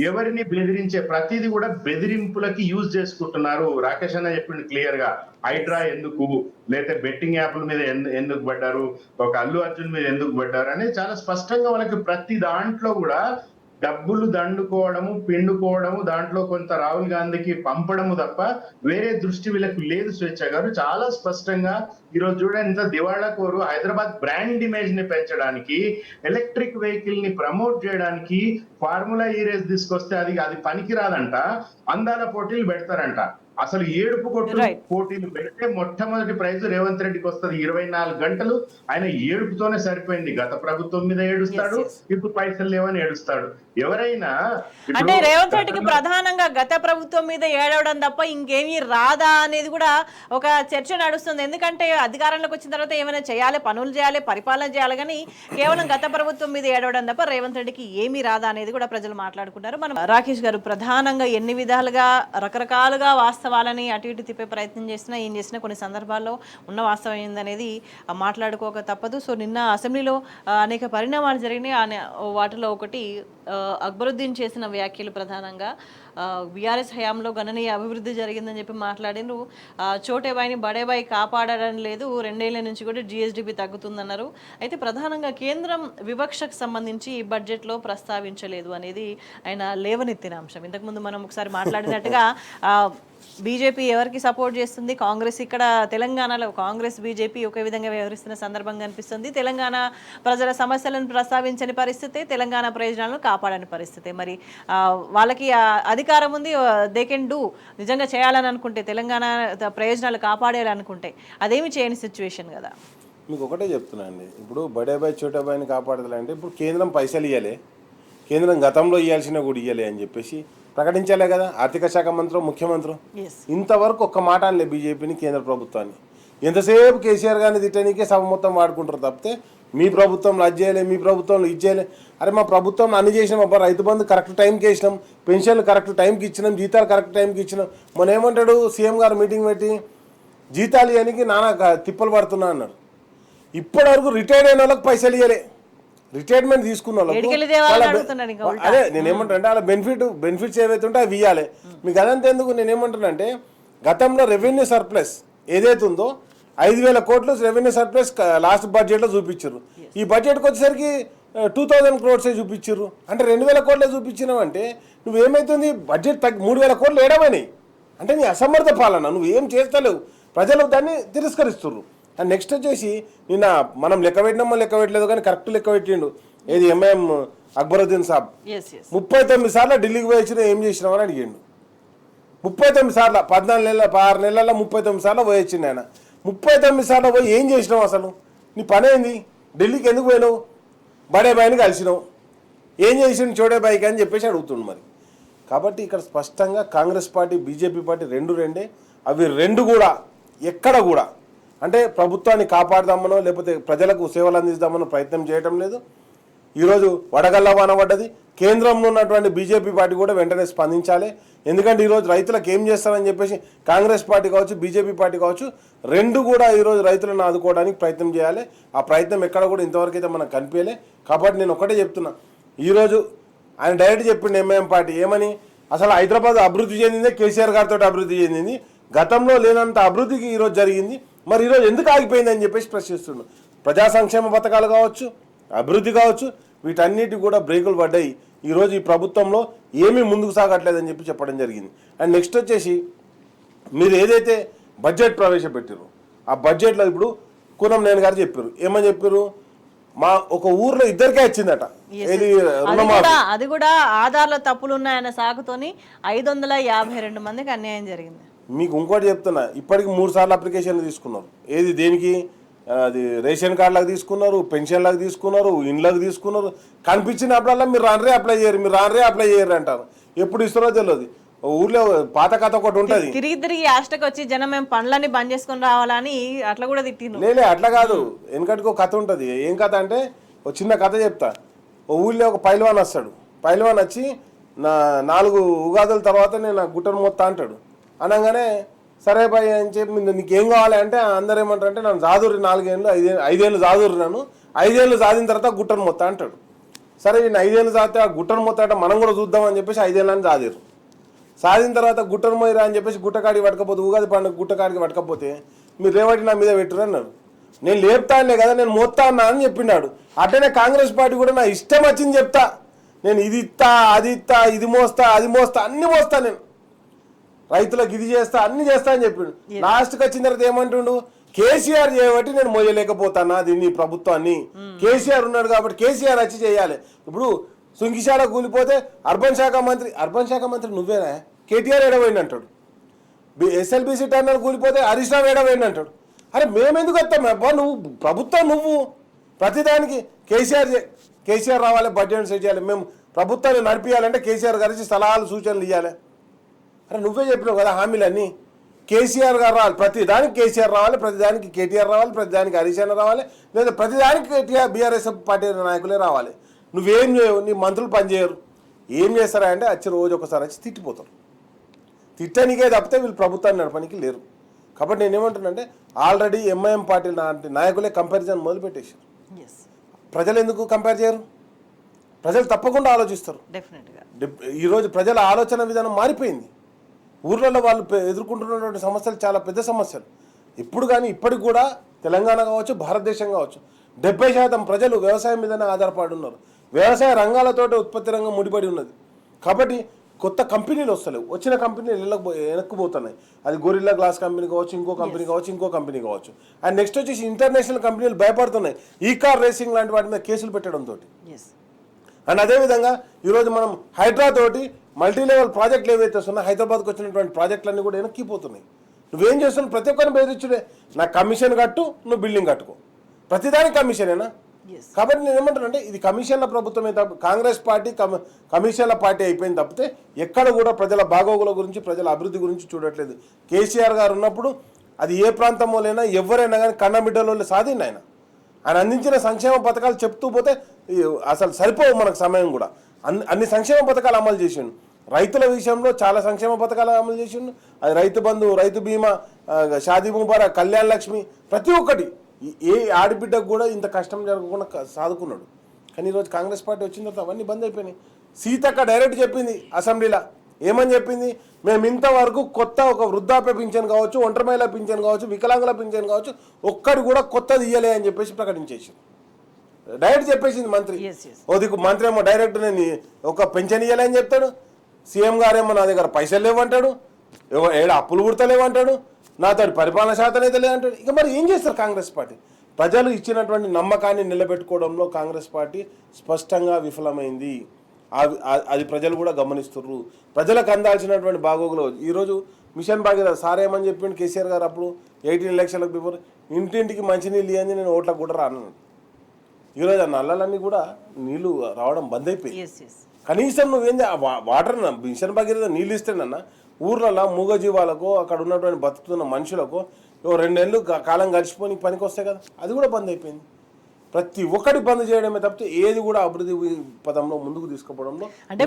ఎవరిని బెదిరించే ప్రతిదీ కూడా బెదిరింపులకి యూజ్ చేసుకుంటున్నారు. రాకేష్ అన్న చెప్పిండు క్లియర్ గా, హైడ్రా ఎందుకు, లేకపోతే బెట్టింగ్ యాప్ల మీద ఎందుకు పడ్డారు, ఒక అల్లు అర్జున్ మీద ఎందుకు పడ్డారు అని చాలా స్పష్టంగా వాళ్ళకి ప్రతి దాంట్లో కూడా డబ్బులు దండుకోవడము, పిండుకోవడము, దాంట్లో కొంత రాహుల్ గాంధీకి పంపడము తప్ప వేరే దృష్టి వీళ్ళకి లేదు. స్వేచ్ఛ గారు చాలా స్పష్టంగా ఈరోజు చూడండి, ఇంత దివాళా కోరు హైదరాబాద్ బ్రాండ్ ఇమేజ్ ని పెంచడానికి, ఎలక్ట్రిక్ వెహికల్ ని ప్రమోట్ చేయడానికి ఫార్ములా ఈ రేస్ తీసుకొస్తే అది పనికిరాదంట, అందాల పోటీలు పెడతారంట. అసలు ఏడుపు కొట్టు పోటీలు పెడితే మొట్టమొదటి ప్రైజ్ రేవంత్ రెడ్డికి వస్తుంది. 24 గంటలు ఆయన ఏడుపుతోనే సరిపోయింది. గత ప్రభుత్వం మీద ఏడుస్తాడు, ఇప్పుడు పైసలు లేవని ఏడుస్తాడు. ఎవరైనా అంటే రేవంత్ రెడ్డికి ప్రధానంగా గత ప్రభుత్వం మీద ఏడవడం తప్ప ఇంకేమీ రాదా అనేది కూడా ఒక చర్చ నడుస్తుంది. ఎందుకంటే అధికారంలోకి వచ్చిన తర్వాత ఏమైనా చేయాలి, పనులు చేయాలి, పరిపాలన చేయాలి, కానీ కేవలం గత ప్రభుత్వం మీద ఏడవడం తప్ప రేవంత్ రెడ్డికి ఏమీ రాదా అనేది కూడా ప్రజలు మాట్లాడుకుంటారు. మనం రాకేష్ గారు, ప్రధానంగా ఎన్ని విధాలుగా రకరకాలుగా వాస్తవాలు వాస్తవాలని అటు ఇటు తిప్పే ప్రయత్నం చేసినా ఏం చేసినా కొన్ని సందర్భాల్లో ఉన్న వాస్తవం ఏందనేది మాట్లాడుకోక తప్పదు. సో నిన్న అసెంబ్లీలో అనేక పరిణామాలు జరిగినాయి. వాటిలో ఒకటి అక్బరుద్దీన్ చేసిన వ్యాఖ్యలు ప్రధానంగా బీఆర్ఎస్ హయాంలో గణనీయ అభివృద్ధి జరిగిందని చెప్పి మాట్లాడినారు. చోటేబాయిని బడేబాయి కాపాడడం లేదు, 2 ఏళ్ల నుంచి కూడా జిఎస్డిపి తగ్గుతుందన్నారు. అయితే ప్రధానంగా కేంద్రం వివక్షకు సంబంధించి ఈ బడ్జెట్లో ప్రస్తావించలేదు అనేది ఆయన లేవనెత్తిన అంశం. ఇంతకుముందు మనం ఒకసారి మాట్లాడినట్టుగా బీజేపీ ఎవరికి సపోర్ట్ చేస్తుంది, కాంగ్రెస్ ఇక్కడ తెలంగాణలో కాంగ్రెస్ బీజేపీ ఒకే విధంగా వ్యవహరిస్తున్న సందర్భం కనిపిస్తుంది. తెలంగాణ ప్రజల సమస్యలను ప్రస్తావించని పరిస్థితి, తెలంగాణ ప్రయోజనాలను కాపాడని పరిస్థితి. మరి వాళ్ళకి అధికారం ఉంది, దే కెన్ డూ. నిజంగా చేయాలని అనుకుంటే, తెలంగాణ ప్రయోజనాలు కాపాడాలనుకుంటే అదేమి చేయని సిచ్యువేషన్ కదా. మీకు ఒకటే చెప్తున్నా అండి, ఇప్పుడు బడేబాయి చోటాబాయిని కాపాడాలంటే ఇప్పుడు కేంద్రం పైసలు ఇవ్వాలి, కేంద్రం గతంలో ఇవ్వాల్సిన కూడా ఇవ్వాలి అని చెప్పేసి ప్రకటించాలే కదా ఆర్థిక శాఖ మంత్రి ముఖ్యమంత్రి. ఇంతవరకు ఒక్క మాట అనలే బీజేపీని కేంద్ర ప్రభుత్వాన్ని. ఎంతసేపు కేసీఆర్ గారిని తిట్టడానికే సభ మొత్తం వాడుకుంటారు తప్పితే మీ ప్రభుత్వంలో అది చేయలే, మీ ప్రభుత్వంలో ఇది చేయలే. అరే మా ప్రభుత్వంలో అన్ని చేసినాం అబ్బా, రైతు బంధు కరెక్ట్ టైంకి వేసినాం, పెన్షన్లు కరెక్ట్ టైంకి ఇచ్చినాం, జీతాలు కరెక్ట్ టైంకి ఇచ్చినాం. మొన్న ఏమంటాడు సీఎం గారు మీటింగ్ పెట్టి, జీతాలు ఇవ్వడానికి నానా తిప్పలు పడుతున్నా అన్నారు. ఇప్పటివరకు రిటైర్డ్ అయిన వాళ్ళకి పైసలు ఇవ్వలే, రిటైర్మెంట్ తీసుకున్న వాళ్ళకు. అదే నేనేమంటానంటే అలా బెనిఫిట్స్ ఏవైతే ఉంటే అవి ఇవ్వాలి. మీకు అదంతా ఎందుకు నేనేమంటానంటే, గతంలో రెవెన్యూ సర్ప్లస్ ఏదైతే ఉందో 5,000 కోట్లు రెవెన్యూ సర్ప్లస్ లాస్ట్ బడ్జెట్లో చూపించారు. ఈ బడ్జెట్కి వచ్చేసరికి 2,000 crores చూపించారు. అంటే 2,000 కోట్లే చూపించినావంటే నువ్వేమైతుంది, బడ్జెట్ 3,000 కోట్లు ఏడమని అంటే నీ అసమర్థ పాలన, నువ్వేం చేస్తలేవు, ప్రజలు దాన్ని తిరస్కరిస్తున్నారు. అండ్ నెక్స్ట్ వచ్చేసి నిన్న మనం లెక్క పెట్టలేదు కానీ కరెక్ట్ లెక్క పెట్టిండు ఏది ఎంఐఎం అక్బరుద్దీన్ సాబ్ 39 సార్లు ఢిల్లీకి పోయి వచ్చినా ఏం చేసినామని అడిగిండు. 39 సార్లు 6 నెలల్లో 39 సార్లు పోయి వచ్చిండు ఆయన. 39 సార్లు పోయి ఏం చేసినావు, అసలు నీ పని ఏంది, ఢిల్లీకి ఎందుకు పోయినావు, బడేబాయిని కలిసినావు, ఏం చేసిండు చోటేబాయికి అని చెప్పేసి అడుగుతుండు. మరి కాబట్టి ఇక్కడ స్పష్టంగా కాంగ్రెస్ పార్టీ బీజేపీ పార్టీ రెండే, అవి రెండు కూడా ఎక్కడ కూడా అంటే ప్రభుత్వాన్ని కాపాడదామనో లేకపోతే ప్రజలకు సేవలు అందిస్తామనో ప్రయత్నం చేయటం లేదు. ఈరోజు వడగళ్ళ వాన పడ్డది, కేంద్రంలో ఉన్నటువంటి బీజేపీ పార్టీ కూడా వెంటనే స్పందించాలి. ఎందుకంటే ఈరోజు రైతులకు ఏం చేస్తారని చెప్పేసి కాంగ్రెస్ పార్టీ కావచ్చు, బీజేపీ పార్టీ కావచ్చు, రెండు కూడా ఈరోజు రైతులను ఆదుకోవడానికి ప్రయత్నం చేయాలి. ఆ ప్రయత్నం ఎక్కడ కూడా ఇంతవరకు అయితే మనకు కనిపించలే. కాబట్టి నేను ఒకటే చెప్తున్నా, ఈరోజు ఆయన డైరెక్ట్ చెప్పిండు ఎంఐఎం పార్టీ ఏమని, అసలు హైదరాబాద్ అభివృద్ధి చెందిందే కేసీఆర్ గారితో అభివృద్ధి చెందింది, గతంలో లేనంత అభివృద్ధికి ఈరోజు జరిగింది, మరి ఈరోజు ఎందుకు ఆగిపోయిందని చెప్పేసి ప్రశ్నిస్తున్నాడు. ప్రజా సంక్షేమ పథకాలు కావచ్చు, అభివృద్ధి కావచ్చు, వీటన్నిటి కూడా బ్రేకులు పడ్డాయి. ఈరోజు ఈ ప్రభుత్వంలో ఏమీ ముందుకు సాగట్లేదని చెప్పడం జరిగింది. అండ్ నెక్స్ట్ వచ్చేసి మీరు ఏదైతే బడ్జెట్ ప్రవేశపెట్టారో ఆ బడ్జెట్లో ఇప్పుడు కూనంనేని గారు చెప్పారు, ఏమని చెప్పారు, మా ఒక ఊర్లో ఇద్దరికే వచ్చిందట, అది కూడా ఆధార్లో తప్పులు ఉన్నాయన్న సాకుతోని 552 మందికి అన్యాయం జరిగింది. మీకు ఇంకోటి చెప్తున్నా, ఇప్పటికి 3 సార్లు అప్లికేషన్లు తీసుకున్నారు. ఏది దేనికి, అది రేషన్ కార్డులకు తీసుకున్నారు, పెన్షన్లకు తీసుకున్నారు, ఇండ్లకు తీసుకున్నారు. కనిపించినప్పుడల్లా మీరు రాన్రే అప్లై చేయరు అంటారు. ఎప్పుడు ఇస్తారో తెలియదు. ఊర్లో పాత కథ ఒకటి ఉంటుంది, తిరిగి ఆస్టకి వచ్చి జనం మేము పనులన్నీ బంద్ చేసుకొని రావాలని అట్లా కూడా తిట్టిండు. లేలే అట్లా కాదు, వెనకటికి ఒక కథ ఉంటుంది. ఏం కథ అంటే, ఒక చిన్న కథ చెప్తా. ఓ ఊళ్ళో ఒక పైల్వాన్ వస్తాడు. పైల్వాన్ వచ్చి 4 ఉగాదుల తర్వాత నేను గుట్టను మొత్తా అంటాడు. అనగానే సరే బాయ్ అని చెప్పి నీకేం కావాలి అంటే అందరు ఏమంటారు అంటే, నన్ను జాదుర్రి 4 ఏళ్ళు 5 ఏళ్ళు జాదుర్రి, నన్ను 5 ఏళ్ళు జాదిన తర్వాత గుట్టను మొత్తా అంటాడు. సరే నేను 5 ఏళ్ళు జాతే ఆ గుట్టను మొత్తా అంటే మనం కూడా చూద్దామని చెప్పేసి 5 ఏళ్ళని జాదిరు. సాధిన తర్వాత గుట్టను మోయిరా అని చెప్పేసి గుట్టకాడికి పట్టకపోతే, ఉగాది పండుగ గుట్టకాడికి పట్టకపోతే మీరు రేవటి నా మీద పెట్టురు అన్నాడు. నేను లేపుతానే కదా, నేను మోస్తా అన్నా అని చెప్పినాడు. అట్లనే కాంగ్రెస్ పార్టీ కూడా నా ఇష్టం వచ్చింది చెప్తా, నేను ఇది ఇస్తా, అది ఇస్తా, ఇది మోస్తా, అది మోస్తా, అన్ని మోస్తా, నేను రైతులకు ఇది చేస్తా, అన్ని చేస్తా అని చెప్పిండు. లాస్ట్కి వచ్చిన తర్వాత ఏమంటుండు, కేసీఆర్ చేయబట్టి నేను మోయలేకపోతానా దీన్ని ప్రభుత్వాన్ని, కేసీఆర్ ఉన్నాడు కాబట్టి కేసీఆర్ వచ్చి చేయాలి. ఇప్పుడు సుంకిశాల కూలిపోతే అర్బన్ శాఖ మంత్రి నువ్వేనా, కేటీఆర్ ఏడవైంది అంటాడు. ఎస్ఎల్బీసీ టర్నర్ కూలిపోతే హరీష్ రావు ఏడవైంది అంటాడు. అరే మేమెందుకు వస్తాం అబ్బా, నువ్వు ప్రభుత్వం, నువ్వు ప్రతిదానికి కేసీఆర్ రావాలి, బడ్జెట్ సెట్ చేయాలి, మేము ప్రభుత్వాన్ని నడిపించాలంటే కేసీఆర్ గారికి సలహాలు సూచనలు ఇవ్వాలి. అరే నువ్వే చెప్పినావు కదా హామీలన్నీ, కేసీఆర్ గారు రావాలి, ప్రతిదానికి కేసీఆర్ రావాలి, ప్రతిదానికి కేటీఆర్ రావాలి, ప్రతిదానికి హరీష్ అన్న రావాలి, లేదా ప్రతిదానికి కేటీఆర్ బీఆర్ఎస్ పార్టీ నాయకులే రావాలి. నువ్వేం చేయవు, నీ మంత్రులు పనిచేయరు. ఏం చేస్తారా అంటే వచ్చి రోజు ఒకసారి వచ్చి తిట్టిపోతారు. తిట్టనికే తప్పితే వీళ్ళు ప్రభుత్వాన్ని నడపడానికి లేరు. కాబట్టి నేను ఏమంటున్నానంటే ఆల్రెడీ ఎంఐఎం పార్టీ లాంటి నాయకులే కంపారిజన్ మొదలుపెట్టేశారు. ఎస్, ప్రజలు ఎందుకు కంపేర్ చేయరు? ప్రజలు తప్పకుండా ఆలోచిస్తారు. డెఫినెట్గా. ఈరోజు ప్రజల ఆలోచన విధానం మారిపోయింది. ఊర్లలో వాళ్ళు ఎదుర్కొంటున్నటువంటి సమస్యలు చాలా పెద్ద సమస్యలు. ఇప్పుడు కానీ ఇప్పటికి కూడా తెలంగాణ కావచ్చు, భారతదేశం కావచ్చు, 70% ప్రజలు వ్యవసాయం మీదనే ఆధారపడి ఉన్నారు. వ్యవసాయ రంగాలతోటి ఉత్పత్తి రంగం ముడిపడి ఉన్నది. కాబట్టి కొత్త కంపెనీలు వస్తలేవు. వచ్చిన కంపెనీలు వెనక్కిపోతున్నాయి. అది గొరిల్లా గ్లాస్ కంపెనీ కావచ్చు, ఇంకో కంపెనీ కావచ్చు, ఇంకో కంపెనీ కావచ్చు. అండ్ నెక్స్ట్ వచ్చేసి ఇంటర్నేషనల్ కంపెనీలు భయపడుతున్నాయి ఈ కార్ రేసింగ్ లాంటి వాటి మీద కేసులు పెట్టడంతో. ఎస్. అండ్ అదేవిధంగా ఈరోజు మనం హైడ్రా తోటి మల్టీ లెవెల్ ప్రాజెక్టులు ఏవైతే వస్తున్నాయో హైదరాబాద్కి వచ్చినటువంటి ప్రాజెక్టులన్నీ కూడా వెనక్కిపోతున్నాయి. నువ్వేం చేస్తున్నావు? ప్రతి ఒక్కరిని బెదిరించుడే. నా కమిషన్ కట్టు, నువ్వు బిల్డింగ్ కట్టుకో. ప్రతిదానికి కమిషనేనా? ఎస్. కాబట్టి నేను ఏమంటానంటే ఇది కమిషన్ల ప్రభుత్వమే తప్ప కాంగ్రెస్ పార్టీ కమిషన్ల పార్టీ అయిపోయింది తప్పితే ఎక్కడ కూడా ప్రజల బాగోగుల గురించి, ప్రజల అభివృద్ధి గురించి చూడట్లేదు. కేసీఆర్ గారు ఉన్నప్పుడు అది ఏ ప్రాంతంలోనైనా ఎవరైనా కానీ కన్నబిడ్డలో సాధిండి ఆయన అందించిన సంక్షేమ పథకాలు చెప్తూ పోతే అసలు సరిపోవు మనకు సమయం కూడా. అన్ని సంక్షేమ పథకాలు అమలు చేసిండు. రైతుల విషయంలో చాలా సంక్షేమ పథకాలు అమలు చేసిండు. అది రైతు బంధు, రైతు బీమా, షాదీ ముబారక్, కళ్యాణ లక్ష్మి, ప్రతి ఒక్కటి ఏ ఆడబిడ్డకు కూడా ఇంత కష్టం జరగకుండా సాదుకున్నాడు. కానీ ఈరోజు కాంగ్రెస్ పార్టీ వచ్చిన తర్వాత అవన్నీ బంద్ అయిపోయినాయి. సీతక్క డైరెక్ట్ చెప్పింది అసెంబ్లీలో. ఏమని చెప్పింది? మేము ఇంతవరకు కొత్త ఒక వృద్ధాప్య పింఛన్ కావచ్చు, ఒంటరి మహిళ పింఛన్ కావచ్చు, వికలాంగుల పింఛన్ కావచ్చు, ఒక్కటి కూడా కొత్తది ఇయ్యలే అని చెప్పేసి ప్రకటించేసి డైరెక్ట్ చెప్పేసింది మంత్రి. ఓదికు మంత్రి ఏమో డైరెక్ట్ నేను ఒక పెన్షన్ ఇయ్యలే అని చెప్తాడు. సీఎం గారేమో నా దగ్గర పైసలు లేవంటాడు, ఏడ అప్పులు పుడతలేవంటాడు, నాతో పరిపాలన శాతం అయితే లేదంటాడు. ఇక మరి ఏం చేస్తారు కాంగ్రెస్ పార్టీ? ప్రజలు ఇచ్చినటువంటి నమ్మకాన్ని నిలబెట్టుకోవడంలో కాంగ్రెస్ పార్టీ స్పష్టంగా విఫలమైంది. అది ప్రజలు కూడా గమనిస్తున్నారు. ప్రజలకు అందాల్సినటువంటి బాగోగులు ఈరోజు మిషన్ భాగీరథ సార్ ఏమని చెప్పిండు కేసీఆర్ గారు అప్పుడు 18 ఎలక్షన్లకు బిఫోర్, ఇంటింటికి మంచినీళ్ళు ఇవ్వండి, నేను ఓట్లకు కూడా రాను. ఈరోజు ఆ నల్లలన్నీ కూడా నీళ్లు రావడం బంద్ అయిపోయి. కనీసం నువ్వేంది వాటర్ మిషన్ భాగీరథ నీళ్ళు ఇస్తేనన్నా ఊర్లలో మూగజీవాలకు, అక్కడ ఉన్నటువంటి బతుకుతున్న మనుషులకు 2 నెలలు కాలం గడిచిపోయి పనికి వస్తాయి కదా, అది కూడా బంద్ అయిపోయింది. ప్రతి ఒక్కటి బంద్ చేయడమే తప్పితే ఏది కూడా అభివృద్ధి పదంలో ముందుకు తీసుకుపోవడంలో అంటే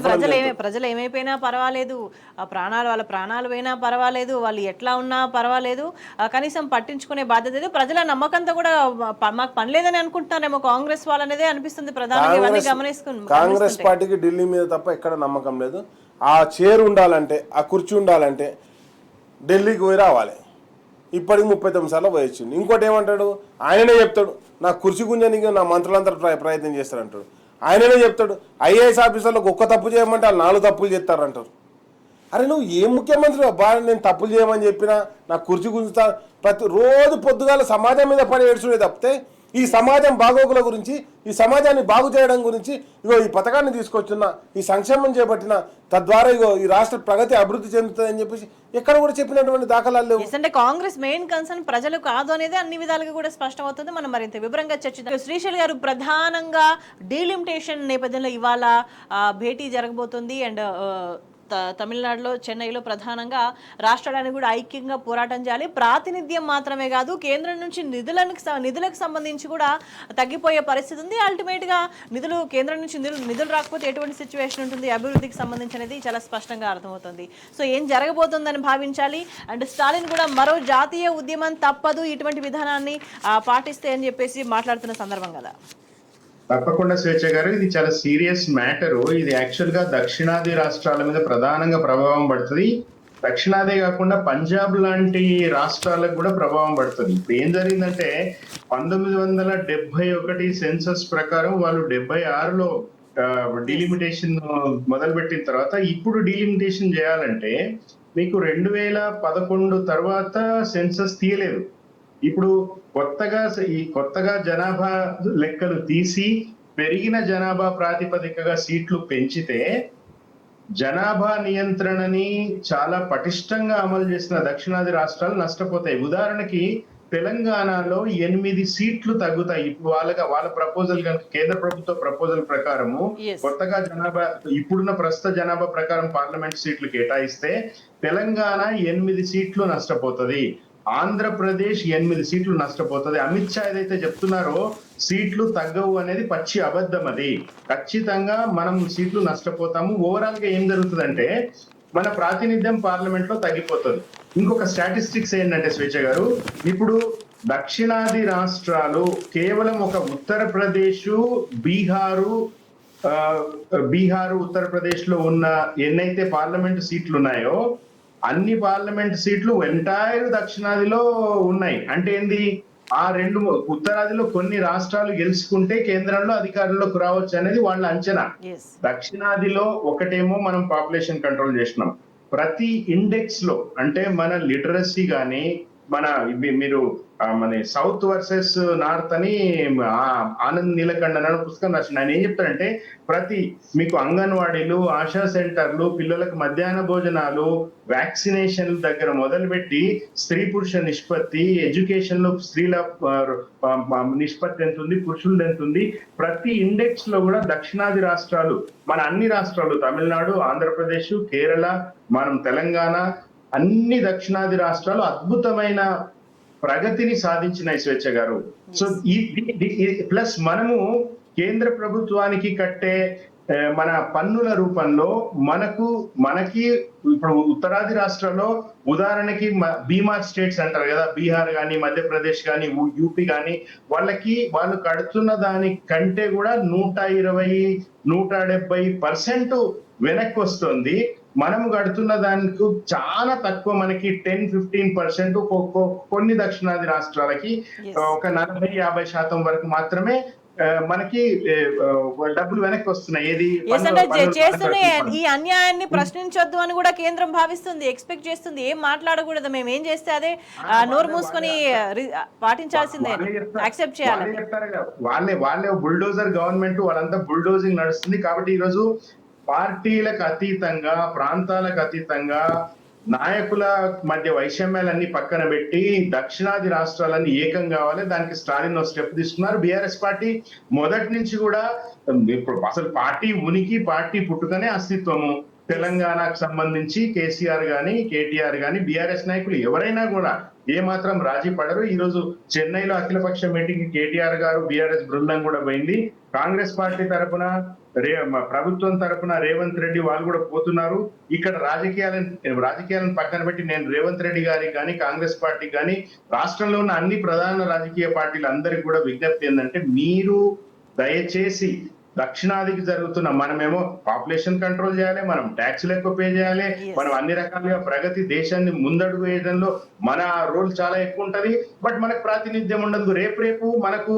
ప్రజలు ఏమైపోయినా పర్వాలేదు, వాళ్ళ ప్రాణాలు పోయినా పర్వాలేదు, వాళ్ళు ఎట్లా ఉన్నా పర్వాలేదు, కనీసం పట్టించుకునే బాధ్యత లేదు. ప్రజల నమ్మకంతో కూడా మాకు పని లేదని అనుకుంటున్నారేమో కాంగ్రెస్ వాళ్ళనేదే అనిపిస్తుంది ప్రధానంగా గమనిస్తుంది. కాంగ్రెస్ పార్టీకి ఢిల్లీ మీద తప్ప ఎక్కడ నమ్మకం లేదు. ఆ చైర్ ఉండాలంటే, ఆ కుర్చీ ఉండాలంటే ఢిల్లీకి పోయి రావాలి. ఇప్పటికి 39 సార్లు పోయొచ్చింది. ఇంకోటి ఏమంటాడు? ఆయననే చెప్తాడు నా కుర్చీ గుంజనికి నా మంత్రులంతా ప్రయత్నం చేస్తారంటాడు. ఆయననే చెప్తాడు ఐఏఎస్ ఆఫీసర్లకు ఒక్క తప్పు చేయమంటే వాళ్ళు 4 తప్పులు చేస్తారంటారు. అరే నువ్వు ఏం ముఖ్యమంత్రి అబ్బా, నేను తప్పులు చేయమని చెప్పినా నా కుర్చీ గుంజుతా. రోజు పొద్దుగాల సమాజం మీద పడి ఏడ్చుడే తప్పితే ఈ సమాజం బాగోగుల గురించి, ఈ సమాజాన్ని బాగు చేయడం గురించి, ఇగో ఈ పథకాన్ని తీసుకొచ్చున్నా, ఈ సంక్షేమం చేపట్టిన, తద్వారా ఇగో ఈ రాష్ట్ర ప్రగతి అభివృద్ధి చెందుతుంది అని చెప్పేసి ఎక్కడ కూడా చెప్పినటువంటి దాఖలాలు లేవు. అంటే కాంగ్రెస్ మెయిన్ కన్సర్న్ ప్రజలు కాదు అనేది అన్ని విధాలుగా కూడా స్పష్టం అవుతుంది. మనం మరింత వివరంగా చర్చిద్దాం. శ్రీశైల్ గారు, ప్రధానంగా డీలిమిటేషన్ నేపథ్యంలో ఇవాళ భేటీ జరగబోతుంది. అండ్ తమిళనాడులో, చెన్నైలో ప్రధానంగా రాష్ట్రాలను కూడా ఐక్యంగా పోరాటం చేయాలి. ప్రాతినిధ్యం మాత్రమే కాదు, కేంద్రం నుంచి నిధులకు సంబంధించి కూడా తగ్గిపోయే పరిస్థితి ఉంది. అల్టిమేట్గా కేంద్రం నుంచి నిధులు రాకపోతే ఎటువంటి సిచ్యువేషన్ ఉంటుంది అభివృద్ధికి సంబంధించినది చాలా స్పష్టంగా అర్థమవుతుంది. సో ఏం జరగబోతుందని భావించాలి. అండ్ స్టాలిన్ కూడా మరో జాతీయ ఉద్యమం తప్పదు ఇటువంటి విధానాన్ని పాటిస్తే అని చెప్పేసి మాట్లాడుతున్న సందర్భం కదా. తప్పకుండా స్వేచ్ఛ గారు, ఇది చాలా సీరియస్ మ్యాటరు. ఇది యాక్చువల్ గా దక్షిణాది రాష్ట్రాల మీద ప్రధానంగా ప్రభావం పడుతుంది. దక్షిణాదే కాకుండా పంజాబ్ లాంటి రాష్ట్రాలకు కూడా ప్రభావం పడుతుంది. ఇప్పుడు ఏం జరిగిందంటే 1971 సెన్సస్ ప్రకారం వాళ్ళు 76లో డీలిమిటేషన్ మొదలుపెట్టిన తర్వాత ఇప్పుడు డీలిమిటేషన్ చేయాలంటే మీకు 2011 తర్వాత సెన్సస్ తీయలేదు. ఇప్పుడు కొత్తగా జనాభా లెక్కలు తీసి పెరిగిన జనాభా ప్రాతిపదికగా సీట్లు పెంచితే జనాభా నియంత్రణని చాలా పటిష్టంగా అమలు చేసిన దక్షిణాది రాష్ట్రాలు నష్టపోతాయి. ఉదాహరణకి తెలంగాణలో 8 సీట్లు తగ్గుతాయి. ఇప్పుడు వాళ్ళ ప్రపోజల్ కనుక కేంద్ర ప్రభుత్వ ప్రపోజల్ ప్రకారము కొత్తగా ఇప్పుడున్న ప్రస్తుత జనాభా ప్రకారం పార్లమెంట్ సీట్లు కేటాయిస్తే తెలంగాణ 8 సీట్లు నష్టపోతుంది. ఆంధ్రప్రదేశ్ 8 సీట్లు నష్టపోతుంది. అమిత్ షా ఏదైతే చెప్తున్నారో సీట్లు తగ్గవు అనేది పచ్చి అబద్ధం. అది ఖచ్చితంగా మనం సీట్లు నష్టపోతాము. ఓవరాల్ గా ఏం జరుగుతుందంటే మన ప్రాతినిధ్యం పార్లమెంట్ లో తగ్గిపోతుంది. ఇంకొక స్టాటిస్టిక్స్ ఏంటంటే స్వేచ్ఛ గారు, ఇప్పుడు దక్షిణాది రాష్ట్రాలు కేవలం ఒక ఉత్తరప్రదేశ్, బీహారు ఆ, బీహారు ఉత్తరప్రదేశ్ లో ఉన్న ఎన్నైతే పార్లమెంట్ సీట్లు ఉన్నాయో అన్ని పార్లమెంట్ సీట్లు ఎంటైర్ దక్షిణాదిలో ఉన్నాయి. అంటే ఏంది, ఆ రెండు ఉత్తరాదిలో కొన్ని రాష్ట్రాలు గెలుచుకుంటే కేంద్రంలో అధికారంలోకి రావచ్చు అనేది వాళ్ళ అంచనా. ఎస్. దక్షిణాదిలో ఒకటేమో మనం పాపులేషన్ కంట్రోల్ చేసినాం. ప్రతి ఇండెక్స్ లో అంటే మన లిటరసీ గానీ మన మీరు మన సౌత్ వర్సెస్ నార్త్ అని ఆనంద్ నీలకంఠన్ అనే పుస్తకం రాసిన ఆయన ఏం చెప్తారంటే, ప్రతి మీకు అంగన్వాడీలు, ఆశా సెంటర్లు, పిల్లలకు మధ్యాహ్న భోజనాలు, వ్యాక్సినేషన్ దగ్గర మొదలుపెట్టి స్త్రీ పురుష నిష్పత్తి, ఎడ్యుకేషన్ లో స్త్రీల నిష్పత్తి ఎంత ఉంది, పురుషులది ఎంత ఉంది, ప్రతి ఇండెక్స్ లో కూడా దక్షిణాది రాష్ట్రాలు, మన అన్ని రాష్ట్రాలు, తమిళనాడు, ఆంధ్రప్రదేశ్, కేరళ, మనం తెలంగాణ, అన్ని దక్షిణాది రాష్ట్రాలు అద్భుతమైన ప్రగతిని సాధించినాయి స్వేచ్ఛ గారు. సో ప్లస్ మనము కేంద్ర ప్రభుత్వానికి కట్టే మన పన్నుల రూపంలో మనకి ఇప్పుడు ఉత్తరాది రాష్ట్రాల్లో ఉదాహరణకి బీమార్ స్టేట్స్ అంటారు కదా, బీహార్ కానీ, మధ్యప్రదేశ్ కానీ, యూపీ కానీ, వాళ్ళు కడుతున్న దానికంటే కూడా 120-170% వెనక్కి వస్తుంది. మనము కడుతున్న దానికి చాలా తక్కువ, మనకి 10-15% కొన్ని దక్షిణాది రాష్ట్రాలకి ఒక 40-50% వరకు మాత్రమే మనకి డబ్బులు వెనక్కి వస్తున్నాయి. ఏది చేస్తున్న ఈ అన్యాయాన్ని ప్రశ్నించొద్దు అని కూడా కేంద్రం భావిస్తుంది, ఎక్స్పెక్ట్ చేస్తుంది. ఏం మాట్లాడకూడదు, మేము ఏం చేస్తే అదే నోరు మూసుకొని పాటించాల్సిందే, యాక్సెప్ట్ చేయాలి. వాళ్ళే బుల్డోజర్ గవర్నమెంట్, వాళ్ళంతా బుల్డోజింగ్ నడుస్తుంది. కాబట్టి ఈరోజు పార్టీలకు అతీతంగా, ప్రాంతాలకు అతీతంగా, నాయకుల మధ్య వైషమ్యాలన్నీ పక్కన పెట్టి దక్షిణాది రాష్ట్రాలన్నీ ఏకం కావాలి. దానికి స్టాలిన్ స్టెప్ తీసుకున్నారు. బీఆర్ఎస్ పార్టీ మొదటి నుంచి కూడా అసలు పార్టీ ఉనికి, పార్టీ పుట్టుకనే అస్తిత్వము. తెలంగాణకు సంబంధించి కేసీఆర్ గాని, కేటీఆర్ గాని, బీఆర్ఎస్ నాయకులు ఎవరైనా కూడా ఏమాత్రం రాజీ పడరు. ఈ రోజు చెన్నైలో అఖిలపక్ష మీటింగ్ కేటీఆర్ గారు, బీఆర్ఎస్ బృందం కూడా పోయింది. కాంగ్రెస్ పార్టీ తరఫున ప్రభుత్వం తరఫున రేవంత్ రెడ్డి వాళ్ళు కూడా పోతున్నారు. ఇక్కడ రాజకీయాలను పక్కన పెట్టి నేను రేవంత్ రెడ్డి గారికి కానీ, కాంగ్రెస్ పార్టీకి కానీ, రాష్ట్రంలో ఉన్న అన్ని ప్రధాన రాజకీయ పార్టీలు అందరికీ కూడా విజ్ఞప్తి ఏంటంటే, మీరు దయచేసి దక్షిణాదికి జరుగుతున్న, మనమేమో పాపులేషన్ కంట్రోల్ చేయాలి, మనం ట్యాక్స్లు ఎక్కువ పే చేయాలి, మనం అన్ని రకాలుగా ప్రగతి దేశాన్ని ముందడుగు వేయడంలో మన రోల్ చాలా ఎక్కువ ఉంటది. బట్ మనకు ప్రాతినిధ్యం ఉండదు. రేపు మనకు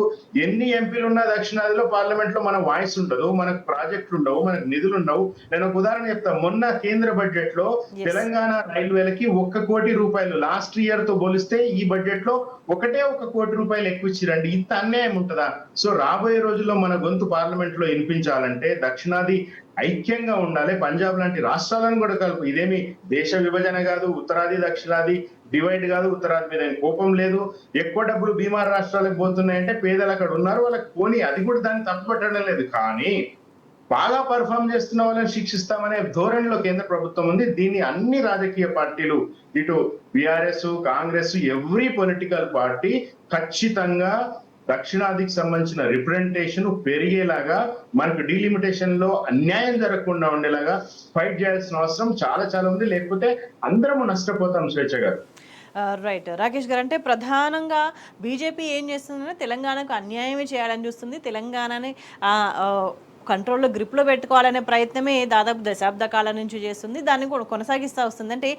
ఎన్ని ఎంపీలు ఉన్నా దక్షిణాదిలో పార్లమెంట్ లో మన వాయిస్ ఉండదు, మనకు ప్రాజెక్టులు ఉండవు, మనకు నిధులు ఉండవు. నేను ఒక ఉదాహరణ చెప్తా. మొన్న కేంద్ర బడ్జెట్ లో తెలంగాణ రైల్వేలకి 1 కోటి రూపాయలు లాస్ట్ ఇయర్ తో పోలిస్తే ఈ బడ్జెట్ లో 1 కోటి రూపాయలు ఎక్కువ ఇచ్చిరండి. ఇంత అన్యాయం ఉంటుందా? సో రాబోయే రోజుల్లో మన గొంతు పార్లమెంట్ లో వినిపించాలంటే దక్షిణాది ఐక్యంగా ఉండాలి. పంజాబ్ లాంటి రాష్ట్రాలను కూడా కలుపు. ఇదేమి దేశ విభజన కాదు, ఉత్తరాది దక్షిణాది డివైడ్ కాదు. ఉత్తరాది మీద కోపం లేదు. ఎక్కువ డబ్బులు బీమార్ రాష్ట్రాలకు పోతున్నాయంటే పేదలు అక్కడ ఉన్నారు, వాళ్ళకి పోనీ, అది కూడా దాన్ని తప్పుపట్టడం లేదు. కానీ బాగా పర్ఫామ్ చేస్తున్న వాళ్ళని శిక్షిస్తామనే ధోరణిలో కేంద్ర ప్రభుత్వం ఉంది. దీన్ని అన్ని రాజకీయ పార్టీలు, ఇటు BRS, Congress, every political party ఖచ్చితంగా దక్షిణాదికి సంబంధించిన రిప్రజెంటేషన్ పెరిగేలాగా, మనకు డీలిమిటేషన్ లో అన్యాయం జరగకుండా ఉండేలాగా ఫైట్ చేయాల్సిన అవసరం చాలా చాలా ఉంది. లేకపోతే అందరము నష్టపోతాం స్వేచ్ఛ గారు. రైట్ రాకేష్ గారు, అంటే ప్రధానంగా బీజేపీ ఏం చేస్తుందంటే తెలంగాణకు అన్యాయమే చేయాలని చూస్తుంది. తెలంగాణని కంట్రోల్లో గ్రిప్లో పెట్టుకోవాలనే ప్రయత్నమే దాదాపు దశాబ్ద కాలం నుంచి చేస్తుంది. దాన్ని కూడా కొనసాగిస్తూ వస్తుంది. అంటే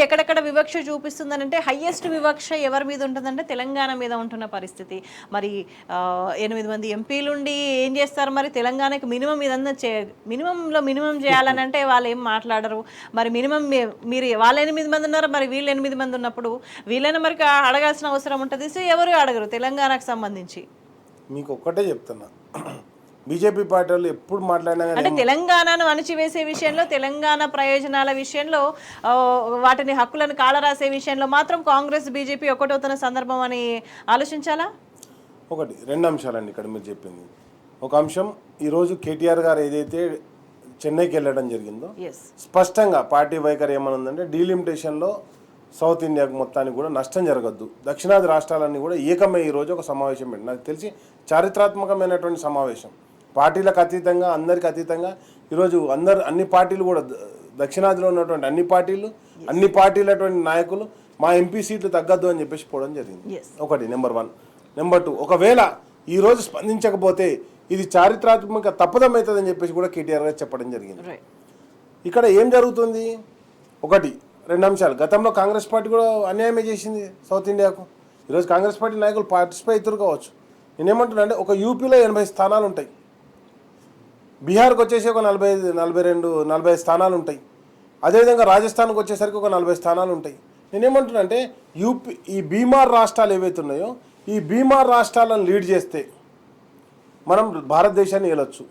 ఎక్కడెక్కడ వివక్ష చూపిస్తుందనంటే హయ్యెస్ట్ వివక్ష ఎవరి మీద ఉంటుందంటే తెలంగాణ మీద ఉంటున్న పరిస్థితి. మరి 8 మంది ఎంపీలుండి ఏం చేస్తారు? మరి తెలంగాణకి మినిమం ఇదంతా మినిమంలో మినిమం చేయాలని అంటే వాళ్ళు ఏం మాట్లాడరు. మరి మినిమం మీరు వాళ్ళు 8 మంది ఉన్నారు, మరి వీళ్ళు 8 మంది ఉన్నప్పుడు వీళ్ళైనా మరి అడగాల్సిన అవసరం ఉంటుంది. సో ఎవరు అడగరు తెలంగాణకు సంబంధించి. మీకు ఒక్కటే చెప్తున్నా, బీజేపీ పార్టీ వాళ్ళు ఎప్పుడు మాట్లాడినా అంటే తెలంగాణను అణచివేసే విషయంలో, తెలంగాణ ప్రయోజనాల విషయంలో, వాటిని హక్కులను కాలరాసే విషయంలో మాత్రం కాంగ్రెస్ బీజేపీ ఒకటవుతున్న సందర్భం అని ఆలోచించాలా? 2 అంశాలండి ఇక్కడ మీరు చెప్పింది. ఒక అంశం, ఈరోజు కేటీఆర్ గారు ఏదైతే చెన్నైకి వెళ్ళడం జరిగిందో స్పష్టంగా పార్టీ వైఖరి ఏమనుందంటే, డీలిమిటేషన్లో సౌత్ ఇండియాకు మొత్తానికి కూడా నష్టం జరగద్దు, దక్షిణాది రాష్ట్రాలన్నీ కూడా ఏకమై ఈరోజు ఒక సమావేశం పెట్టి, నాకు తెలిసి చారిత్రాత్మకమైనటువంటి సమావేశం. పార్టీలకు అతీతంగా అందరికి అతీతంగా ఈరోజు అన్ని పార్టీలు కూడా దక్షిణాదిలో ఉన్నటువంటి అన్ని పార్టీలటువంటి నాయకులు మా ఎంపీ సీట్లు తగ్గద్దు అని చెప్పేసి పోవడం జరిగింది. ఒకటి నెంబర్ 1. నెంబర్ 2, ఒకవేళ ఈరోజు స్పందించకపోతే ఇది చారిత్రాత్మక తప్పదమవుతుందని చెప్పేసి కూడా కేటీఆర్ గారు చెప్పడం జరిగింది. ఇక్కడ ఏం జరుగుతుంది? 1, 2 అంశాలు. గతంలో కాంగ్రెస్ పార్టీ కూడా అన్యాయమే చేసింది సౌత్ ఇండియాకు. ఈరోజు కాంగ్రెస్ పార్టీ నాయకులు పార్టిసిపేట్ అవుతారు కావచ్చు. నేనేమంటున్నా అంటే ఒక యూపీలో 80 స్థానాలు ఉంటాయి, బీహార్కి వచ్చేసి ఒక 40 స్థానాలు ఉంటాయి, అదేవిధంగా రాజస్థాన్కి వచ్చేసరికి ఒక 40 స్థానాలు ఉంటాయి. నేనేమంటున్నా అంటే ఈ బీమార్ రాష్ట్రాలు ఏవైతే ఉన్నాయో ఈ బీమార్ రాష్ట్రాలను లీడ్ చేస్తే మనం భారతదేశాన్ని ఏలొచ్చు.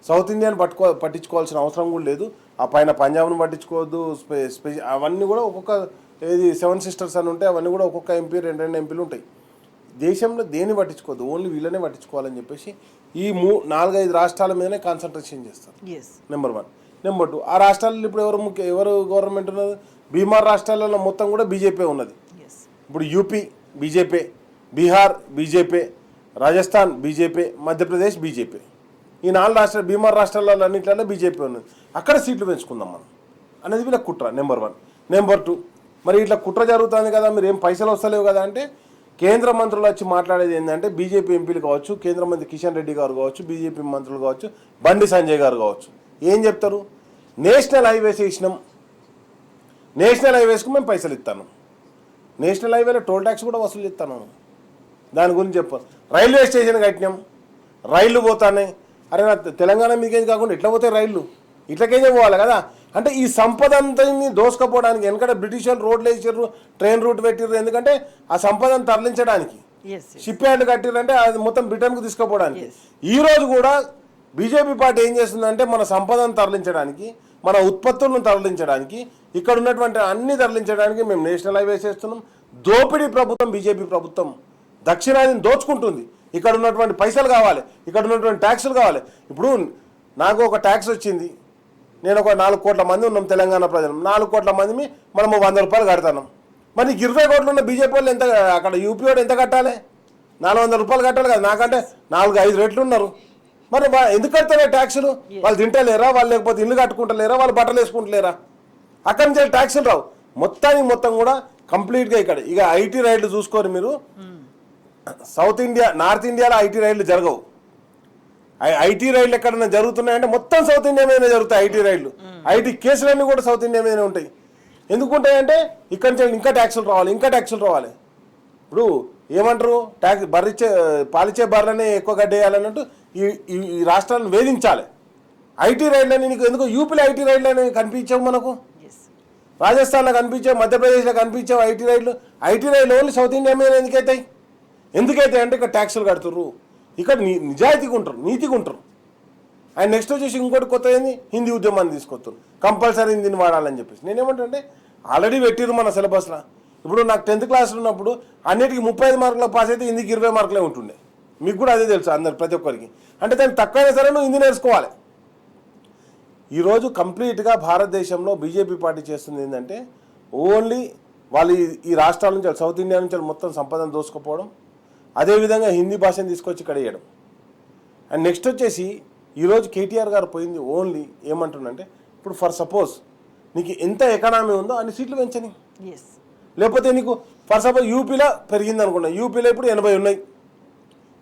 సౌత్ ఇండియాని పట్టించుకోవాల్సిన అవసరం కూడా లేదు. ఆ పైన పంజాబ్ను పట్టించుకోవద్దు, అవన్నీ కూడా ఒక్కొక్క 7 సిస్టర్స్ అని ఉంటాయి, అవన్నీ కూడా ఒక్కొక్క ఎంపీ 2 ఎంపీలు ఉంటాయి. దేశంలో దేన్ని పట్టించుకోవద్దు, ఓన్లీ వీళ్ళనే పట్టించుకోవాలని చెప్పేసి ఈ 4-5 రాష్ట్రాల మీదనే కాన్సన్ట్రేషన్ చేస్తారు. నెంబర్ 1. నెంబర్ 2, ఆ రాష్ట్రాలలో ఇప్పుడు ఎవరు గవర్నమెంట్ ఉన్నది? బీమార్ రాష్ట్రాలలో మొత్తం కూడా బీజేపీ ఉన్నది. ఇప్పుడు UP BJP, Bihar BJP, Rajasthan BJP, Madhya Pradesh BJP. ఈ 4 రాష్ట్రాలు బీమార్ రాష్ట్రాలలో అన్నింటిలో బీజేపీ ఉన్నది. అక్కడ సీట్లు పెంచుకుందాం మనం అనేది వీళ్ళ కుట్ర. నెంబర్ 1. నెంబర్ 2, మరి ఇట్లా కుట్ర జరుగుతుంది కదా, మీరు ఏం పైసలు వస్తలేవు కదా అంటే కేంద్ర మంత్రులు వచ్చి మాట్లాడేది ఏంటంటే బీజేపీ ఎంపీలు కావచ్చు, కేంద్ర మంత్రి కిషన్ రెడ్డి గారు కావచ్చు, బీజేపీ మంత్రులు కావచ్చు, బండి సంజయ్ గారు కావచ్చు, ఏం చెప్తారు? నేషనల్ హైవేస్ వేసినాం, నేషనల్ హైవేస్కు మేము పైసలు ఇస్తాను, నేషనల్ హైవేలో టోల్ ట్యాక్స్ కూడా వసూలు చేస్తాను, దాని గురించి చెప్పాను. రైల్వే స్టేషన్ కట్టినాం, రైళ్ళు పోతాయి. అరే నా తెలంగాణ మీకేం కాకుండా ఇట్లా పోతాయి రైళ్ళు, ఇట్లకేజే పోవాలి కదా. అంటే ఈ సంపద అంతని దోసుకపోవడానికి ఎందుకంటే బ్రిటిష్ వాళ్ళు రోడ్లు వేసారు, ట్రైన్ రూట్ పెట్టిర్రు, ఎందుకంటే ఆ సంపదను తరలించడానికి. షిప్ యార్డ్ కట్టిర్రంటే అది మొత్తం బ్రిటన్కు తీసుకుపోవడానికి. ఈరోజు కూడా బీజేపీ పార్టీ ఏం చేస్తుందంటే మన సంపదను తరలించడానికి, మన ఉత్పత్తులను తరలించడానికి, ఇక్కడ ఉన్నటువంటి అన్ని తరలించడానికి మేము నేషనల్ హైవేస్ చేస్తున్నాం. దోపిడీ ప్రభుత్వం బీజేపీ ప్రభుత్వం దక్షిణాదిని దోచుకుంటుంది. ఇక్కడ ఉన్నటువంటి పైసలు కావాలి, ఇక్కడ ఉన్నటువంటి ట్యాక్సులు కావాలి. ఇప్పుడు నాకు ఒక ట్యాక్స్ వచ్చింది, నేను ఒక 4 కోట్ల మంది ఉన్నాం తెలంగాణ ప్రజలు, 4 కోట్ల మంది మనము 100 రూపాయలు కడతాం. మరి 20 కోట్లు ఉన్న బీజేపీ వాళ్ళు ఎంత, అక్కడ యూపీ వాడు ఎంత కట్టాలి? 400 రూపాయలు కట్టాలి కదా. నాకంటే 4-5 రెట్లు ఉన్నారు. మరి ఎందుకు కడతారే ట్యాక్సులు? వాళ్ళు తింటలేరా? వాళ్ళు లేకపోతే ఇల్లు కట్టుకుంటలేరా? వాళ్ళు బట్టలు వేసుకుంటలేరా? అక్కడి నుంచి ట్యాక్సులు రావు. మొత్తం కూడా కంప్లీట్గా ఇక్కడ ఇక ఐటీ రైళ్లు చూసుకొని మీరు సౌత్ ఇండియా, నార్త్ ఇండియాలో ఐటీ రైళ్లు జరగవు. ఐటీ రైళ్లు ఎక్కడైనా జరుగుతున్నాయంటే మొత్తం సౌత్ ఇండియా మీదనే జరుగుతాయి ఐటీ రైళ్లు. ఐటీ కేసులన్నీ కూడా సౌత్ ఇండియా మీదనే ఉంటాయి. ఎందుకుంటాయంటే ఇక్కడి నుంచి ఇంకా ట్యాక్సులు రావాలి. ఇప్పుడు ఏమంటారు, ట్యాక్స్ పాలిచ్చే బర్రెనే ఎక్కువ గడ్డేయాలన్నట్టు ఈ రాష్ట్రాలను వేధించాలి. ఐటీ రైళ్లని నీకు ఎందుకు యూపీలో ఐటీ రైళ్లని కనిపించావు, మనకు రాజస్థాన్లో కనిపించావు, మధ్యప్రదేశ్లో కనిపించావు ఐటీ రైళ్లు ఓన్లీ సౌత్ ఇండియా మీద ఎందుకైతే అంటే ఇక్కడ ట్యాక్సులు కడుతుర్రు, ఇక్కడ నిజాయితీగా ఉంటారు, నీతిగా ఉంటారు. అండ్ నెక్స్ట్ వచ్చేసి ఇంకోటి కొత్త ఏంది, హిందీ ఉద్యమాన్ని తీసుకొస్తారు, కంపల్సరీ హిందీని వాడాలని చెప్పేసి. నేనేమంటే ఆల్రెడీ పెట్టిరు మన సిలబస్లో. ఇప్పుడు నాకు 10th క్లాస్లో ఉన్నప్పుడు అన్నిటికీ 35 మార్కులకు పాస్ అయితే హిందీకి 20 మార్కులే ఉంటుండే. మీకు కూడా అదే తెలుసు అందరు ప్రతి ఒక్కరికి. అంటే దానికి తక్కువైనా సరే నువ్వు హిందీ నేర్చుకోవాలి. ఈరోజు కంప్లీట్గా భారతదేశంలో బీజేపీ పార్టీ చేస్తుంది ఏంటంటే ఓన్లీ వాళ్ళు ఈ రాష్ట్రాల నుంచి సౌత్ ఇండియా నుంచి మొత్తం సంపదను దోసుకుపోవడం, అదేవిధంగా హిందీ భాషను తీసుకొచ్చి ఇక్కడ వేయడం. అండ్ నెక్స్ట్ వచ్చేసి ఈరోజు కేటీఆర్ గారు పోయింది ఓన్లీ ఏమంటుందంటే ఇప్పుడు ఫర్ సపోజ్ నీకు ఎంత ఎకానమీ ఉందో అన్ని సీట్లు పెంచని, లేకపోతే నీకు ఫర్ సపోజ్ యూపీలో పెరిగింది అనుకున్నా, యూపీలో ఇప్పుడు 80 ఉన్నాయి,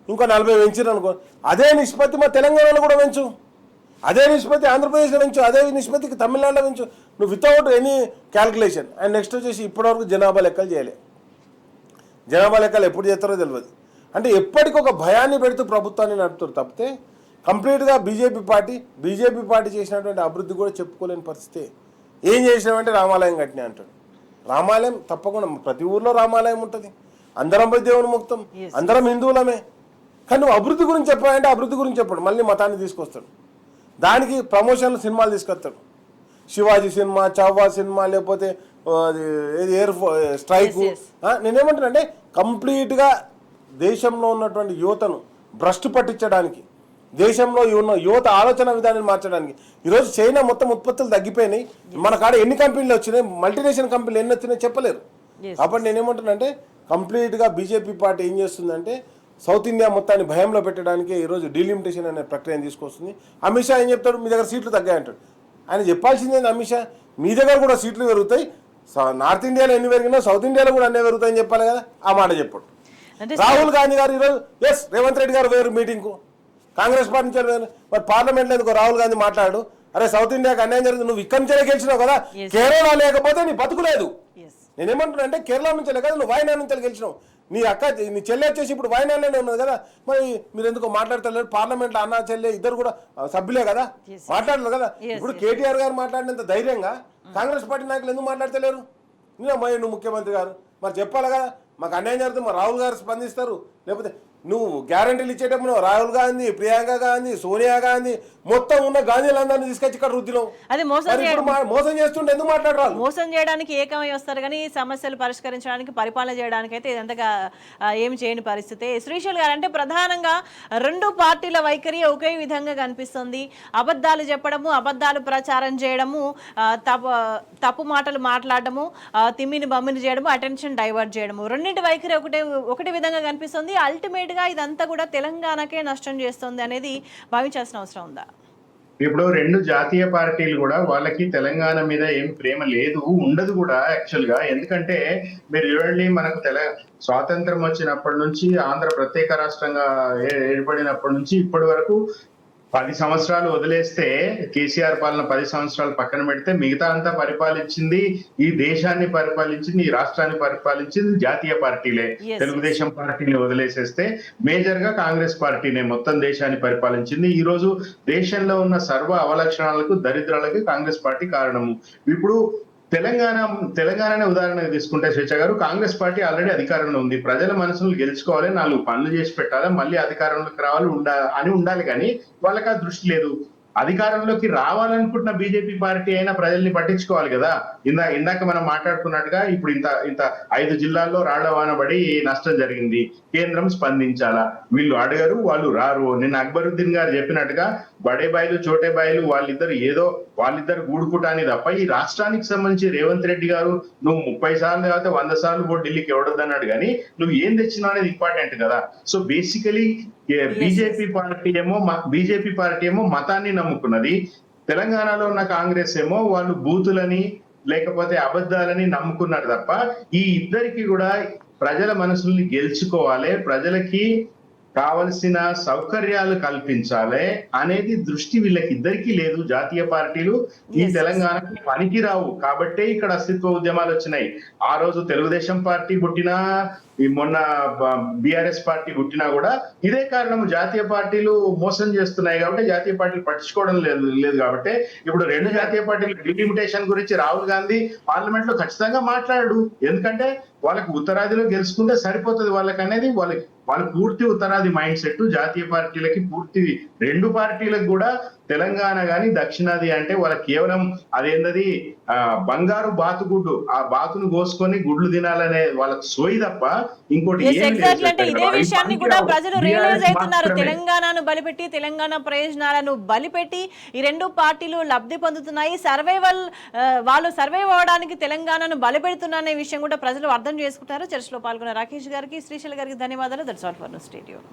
ఇంకో 40 పెంచారు అనుకో, అదే నిష్పత్తి మా తెలంగాణలో కూడా పెంచు, అదే నిష్పత్తి ఆంధ్రప్రదేశ్లో పెంచు, అదే నిష్పత్తికి తమిళనాడులో పెంచు, నువ్వు without any calculation. And next వచ్చేసి ఇప్పటివరకు జనాభా లెక్కలు చేయలే. జనాభా లెక్కలు ఎప్పుడు చేస్తారో తెలియదు. అంటే ఎప్పటికొక భయాన్ని పెడుతూ ప్రభుత్వాన్ని నడుపుతారు తప్పితే కంప్లీట్గా బీజేపీ పార్టీ చేసినటువంటి అభివృద్ధి కూడా చెప్పుకోలేని పరిస్థితి. ఏం చేసినామంటే రామాలయం కట్టినా అంటాడు. రామాలయం తప్పకుండా ప్రతి ఊర్లో రామాలయం ఉంటుంది, అందరం పోయి దేవుని ముక్తం, అందరం హిందువులమే. కానీ నువ్వు అభివృద్ధి గురించి చెప్పాలంటే అభివృద్ధి గురించి చెప్పాడు, మళ్ళీ మతాన్ని తీసుకొస్తాడు. దానికి ప్రమోషన్లు సినిమాలు తీసుకొస్తాడు, శివాజీ సినిమా, చవ్వా సినిమా, లేకపోతే ఎయిర్ స్ట్రైక్. నేనేమంటున్నా అంటే కంప్లీట్గా దేశంలో ఉన్నటువంటి యువతను భ్రష్టు పట్టించడానికి, దేశంలో ఉన్న యువత ఆలోచన విధానాన్ని మార్చడానికి. ఈరోజు చైనా మొత్తం ఉత్పత్తులు తగ్గిపోయినాయి, మన కాడ ఎన్ని కంపెనీలు వచ్చినాయి, మల్టీనేషనల్ కంపెనీలు ఎన్ని వచ్చినాయి చెప్పలేరు. కాబట్టి నేనేమంటున్నా అంటే కంప్లీట్గా బీజేపీ పార్టీ ఏం చేస్తుందంటే సౌత్ ఇండియా మొత్తాన్ని భయంలో పెట్టడానికి ఈరోజు డీలిమిటేషన్ అనే ప్రక్రియను తీసుకొస్తుంది. అమిత్ షా ఏం చెప్తాడు, మీ దగ్గర సీట్లు తగ్గాయంటాడు. ఆయన చెప్పాల్సిందే అమిత్ షా, మీ దగ్గర కూడా సీట్లు పెరుగుతాయి, నార్త్ ఇండియాలో ఎన్ని పెరిగినా సౌత్ ఇండియాలో కూడా అన్నీ పెరుగుతాయని చెప్పాలి కదా, ఆ మాట చెప్పాడు. రాహుల్ గాంధీ గారు ఈరోజు రేవంత్ రెడ్డి గారు వేరు మీటింగ్కు, కాంగ్రెస్ పార్టీ నుంచి వేరు, మరి పార్లమెంట్లో ఎందుకో రాహుల్ గాంధీ మాట్లాడు, అరే సౌత్ ఇండియాకి అన్యాయం జరిగింది, నువ్వు ఇక్కడి నుంచే గెలిచినావు కదా, కేరళ లేకపోతే నీ బతుకులేదు. నేనేమంటున్నా అంటే కేరళ నుంచే కదా, నువ్వు వాయనాడ్ నుంచి గెలిచినావు, నీ చెల్లె వచ్చేసి ఇప్పుడు వాయనాడ్లోనే ఉన్నది కదా, మరి మీరు ఎందుకో మాట్లాడతలేరు, పార్లమెంట్లో అన్న చెల్లె ఇద్దరు కూడా సభ్యులే కదా, మాట్లాడలేదు కదా. ఇప్పుడు కేటీఆర్ గారు మాట్లాడినంత ధైర్యంగా కాంగ్రెస్ పార్టీ నాయకులు ఎందుకు మాట్లాడతలేరు? నువ్వు ముఖ్యమంత్రి గారు మరి చెప్పాలి కదా, మాకు అన్యాయం జరుగుతుంది, మరి రాహుల్ గారు స్పందిస్తారు, లేకపోతే నువ్వు గ్యారంటీలు ఇచ్చేటప్పుడు రాహుల్ గాంధీ, ప్రియాంక గాంధీ, సోనియా గాంధీ మొత్తం ఉన్న గాంధీలందరినీ తీసుకొచ్చి ఇక్కడ రుద్దినావు. అది మోసం చేస్తుంటే ఎందుకు మాట్లాడరాదు? మోసం చేయడానికి ఏకమై వస్తారు కానీ సమస్యలు పరిష్కరించడానికి, పరిపాలన చేయడానికి అయితే ఇదంతగా ఏమి చేయని పరిస్థితి. శ్రీశైల్ గారు అంటే ప్రధానంగా రెండు పార్టీల వైఖరి ఒకే విధంగా కనిపిస్తుంది. అబద్ధాలు చెప్పడము, అబద్ధాలు ప్రచారం చేయడము, తప్పు మాటలు మాట్లాడడము, తిమ్మిని బమ్మిని చేయడము, అటెన్షన్ డైవర్ట్ చేయడము, రెండింటి వైఖరి ఒకటి విధంగా కనిపిస్తుంది. అల్టిమేట్ గా ఇదంతా కూడా తెలంగాణకే నష్టం చేస్తుంది అనేది భావించాల్సిన అవసరం ఉందా? ఇప్పుడు రెండు జాతీయ పార్టీలు కూడా వాళ్ళకి తెలంగాణ మీద ఏం ప్రేమ లేదు, ఉండదు కూడా యాక్చువల్ గా. ఎందుకంటే మీరు చూడండి, మనకు స్వాతంత్రం వచ్చినప్పటి నుంచి, ఆంధ్ర ప్రత్యేక రాష్ట్రంగా ఏర్పడినప్పటి నుంచి ఇప్పటి వరకు 10 సంవత్సరాలు వదిలేస్తే, కేసీఆర్ పాలన 10 సంవత్సరాలు పక్కన పెడితే మిగతా అంతా పరిపాలించింది, ఈ దేశాన్ని పరిపాలించింది, ఈ రాష్ట్రాన్ని పరిపాలించింది జాతీయ పార్టీలే. తెలుగుదేశం పార్టీని వదిలేసేస్తే మేజర్ గా కాంగ్రెస్ పార్టీనే మొత్తం దేశాన్ని పరిపాలించింది. ఈ రోజు దేశంలో ఉన్న సర్వ అవలక్షణాలకు, దరిద్రాలకు కాంగ్రెస్ పార్టీ కారణము. ఇప్పుడు తెలంగాణనే ఉదాహరణగా తీసుకుంటే స్వేచ్ఛ గారు, కాంగ్రెస్ పార్టీ ఆల్రెడీ అధికారంలో ఉంది, ప్రజల మనసును గెలుచుకోవాలి, 4 పనులు చేసి పెట్టాలి, మళ్ళీ అధికారంలోకి రావాలి అని ఉండాలి. కానీ వాళ్ళకి ఆ దృష్టి లేదు. అధికారంలోకి రావాలనుకుంటున్న బీజేపీ పార్టీ అయినా ప్రజల్ని పట్టించుకోవాలి కదా. ఇందాక మనం మాట్లాడుకున్నట్టుగా ఇప్పుడు ఇంత 5 జిల్లాల్లో రాళ్ల వానబడి నష్టం జరిగింది, కేంద్రం స్పందించాలా? వీళ్ళు అడగరు, వాళ్ళు రారు. నిన్న అక్బరుద్దీన్ గారు చెప్పినట్టుగా బడే బాయిలు చోటే బాయిలు వాళ్ళిద్దరు గూడుకుటాని తప్ప ఈ రాష్ట్రానికి సంబంధించి రేవంత్ రెడ్డి గారు నువ్వు 30 సార్లు లేకపోతే 100 సార్లు కూడా ఢిల్లీకి ఎవడొద్దన్నాడు, కానీ నువ్వు ఏం తెచ్చినావు అనేది ఇంపార్టెంట్ కదా. సో బేసికలీ బీజేపీ పార్టీ ఏమో మతాన్ని నమ్ముకున్నది, తెలంగాణలో ఉన్న కాంగ్రెస్ ఏమో వాళ్ళు బూతులని లేకపోతే అబద్ధాలని నమ్ముకున్నారు తప్ప, ఈ ఇద్దరికి కూడా ప్రజల మనసుల్ని గెలుచుకోవాలి, ప్రజలకి కావలసిన సౌకర్యాలు కల్పించాలి అనేది దృష్టి వీళ్ళకి ఇద్దరికి లేదు. జాతీయ పార్టీలు ఈ తెలంగాణకి పనికిరావు కాబట్టే ఇక్కడ అస్తిత్వ ఉద్యమాలు వచ్చినాయి. ఆ రోజు తెలుగుదేశం పార్టీ పుట్టినా, మొన్న బీఆర్ఎస్ పార్టీ పుట్టినా కూడా ఇదే కారణం. జాతీయ పార్టీలు మోసం చేస్తున్నాయి కాబట్టి జాతీయ పార్టీలు పట్టించుకోవడం లేదు కాబట్టి ఇప్పుడు రెండు జాతీయ పార్టీలు డిలిమిటేషన్ గురించి రాహుల్ గాంధీ పార్లమెంట్ లో ఖచ్చితంగా మాట్లాడు. ఎందుకంటే వాళ్ళకి ఉత్తరాదిలో గెలుచుకుంటే సరిపోతుంది వాళ్ళకి అనేది వాళ్ళ పూర్తి ఉత్తరాది మైండ్ సెట్. జాతీయ పార్టీలకి పూర్తి, రెండు పార్టీలకు కూడా తెలంగాణ గాని దక్షిణాది అంటే వాళ్ళకి కేవలం అదేంటది బంగారు బాతుగుడ్డు, ఆ బాతును కోసుకొని గుడ్లు తినాలనే వాళ్ళకి సోయి తప్ప ఇంకోటి ఇదే విషయాన్ని కూడా ప్రజలు రియలైజ్ అవుతున్నారు. తెలంగాణను బలిపెట్టి, తెలంగాణ ప్రయోజనాలను బలిపెట్టి ఈ రెండు పార్టీలు లబ్ధి పొందుతున్నాయి. వాళ్ళు సర్వైవ్ అవడానికి తెలంగాణను బలిపెడుతున్నారనే విషయం కూడా ప్రజలు అర్థం చేసుకుంటారు. చర్చలో పాల్గొన్న రాకేష్ గారికి, శ్రీశైల్ గారికి ధన్యవాదాలు. That's all for now. Stay tuned.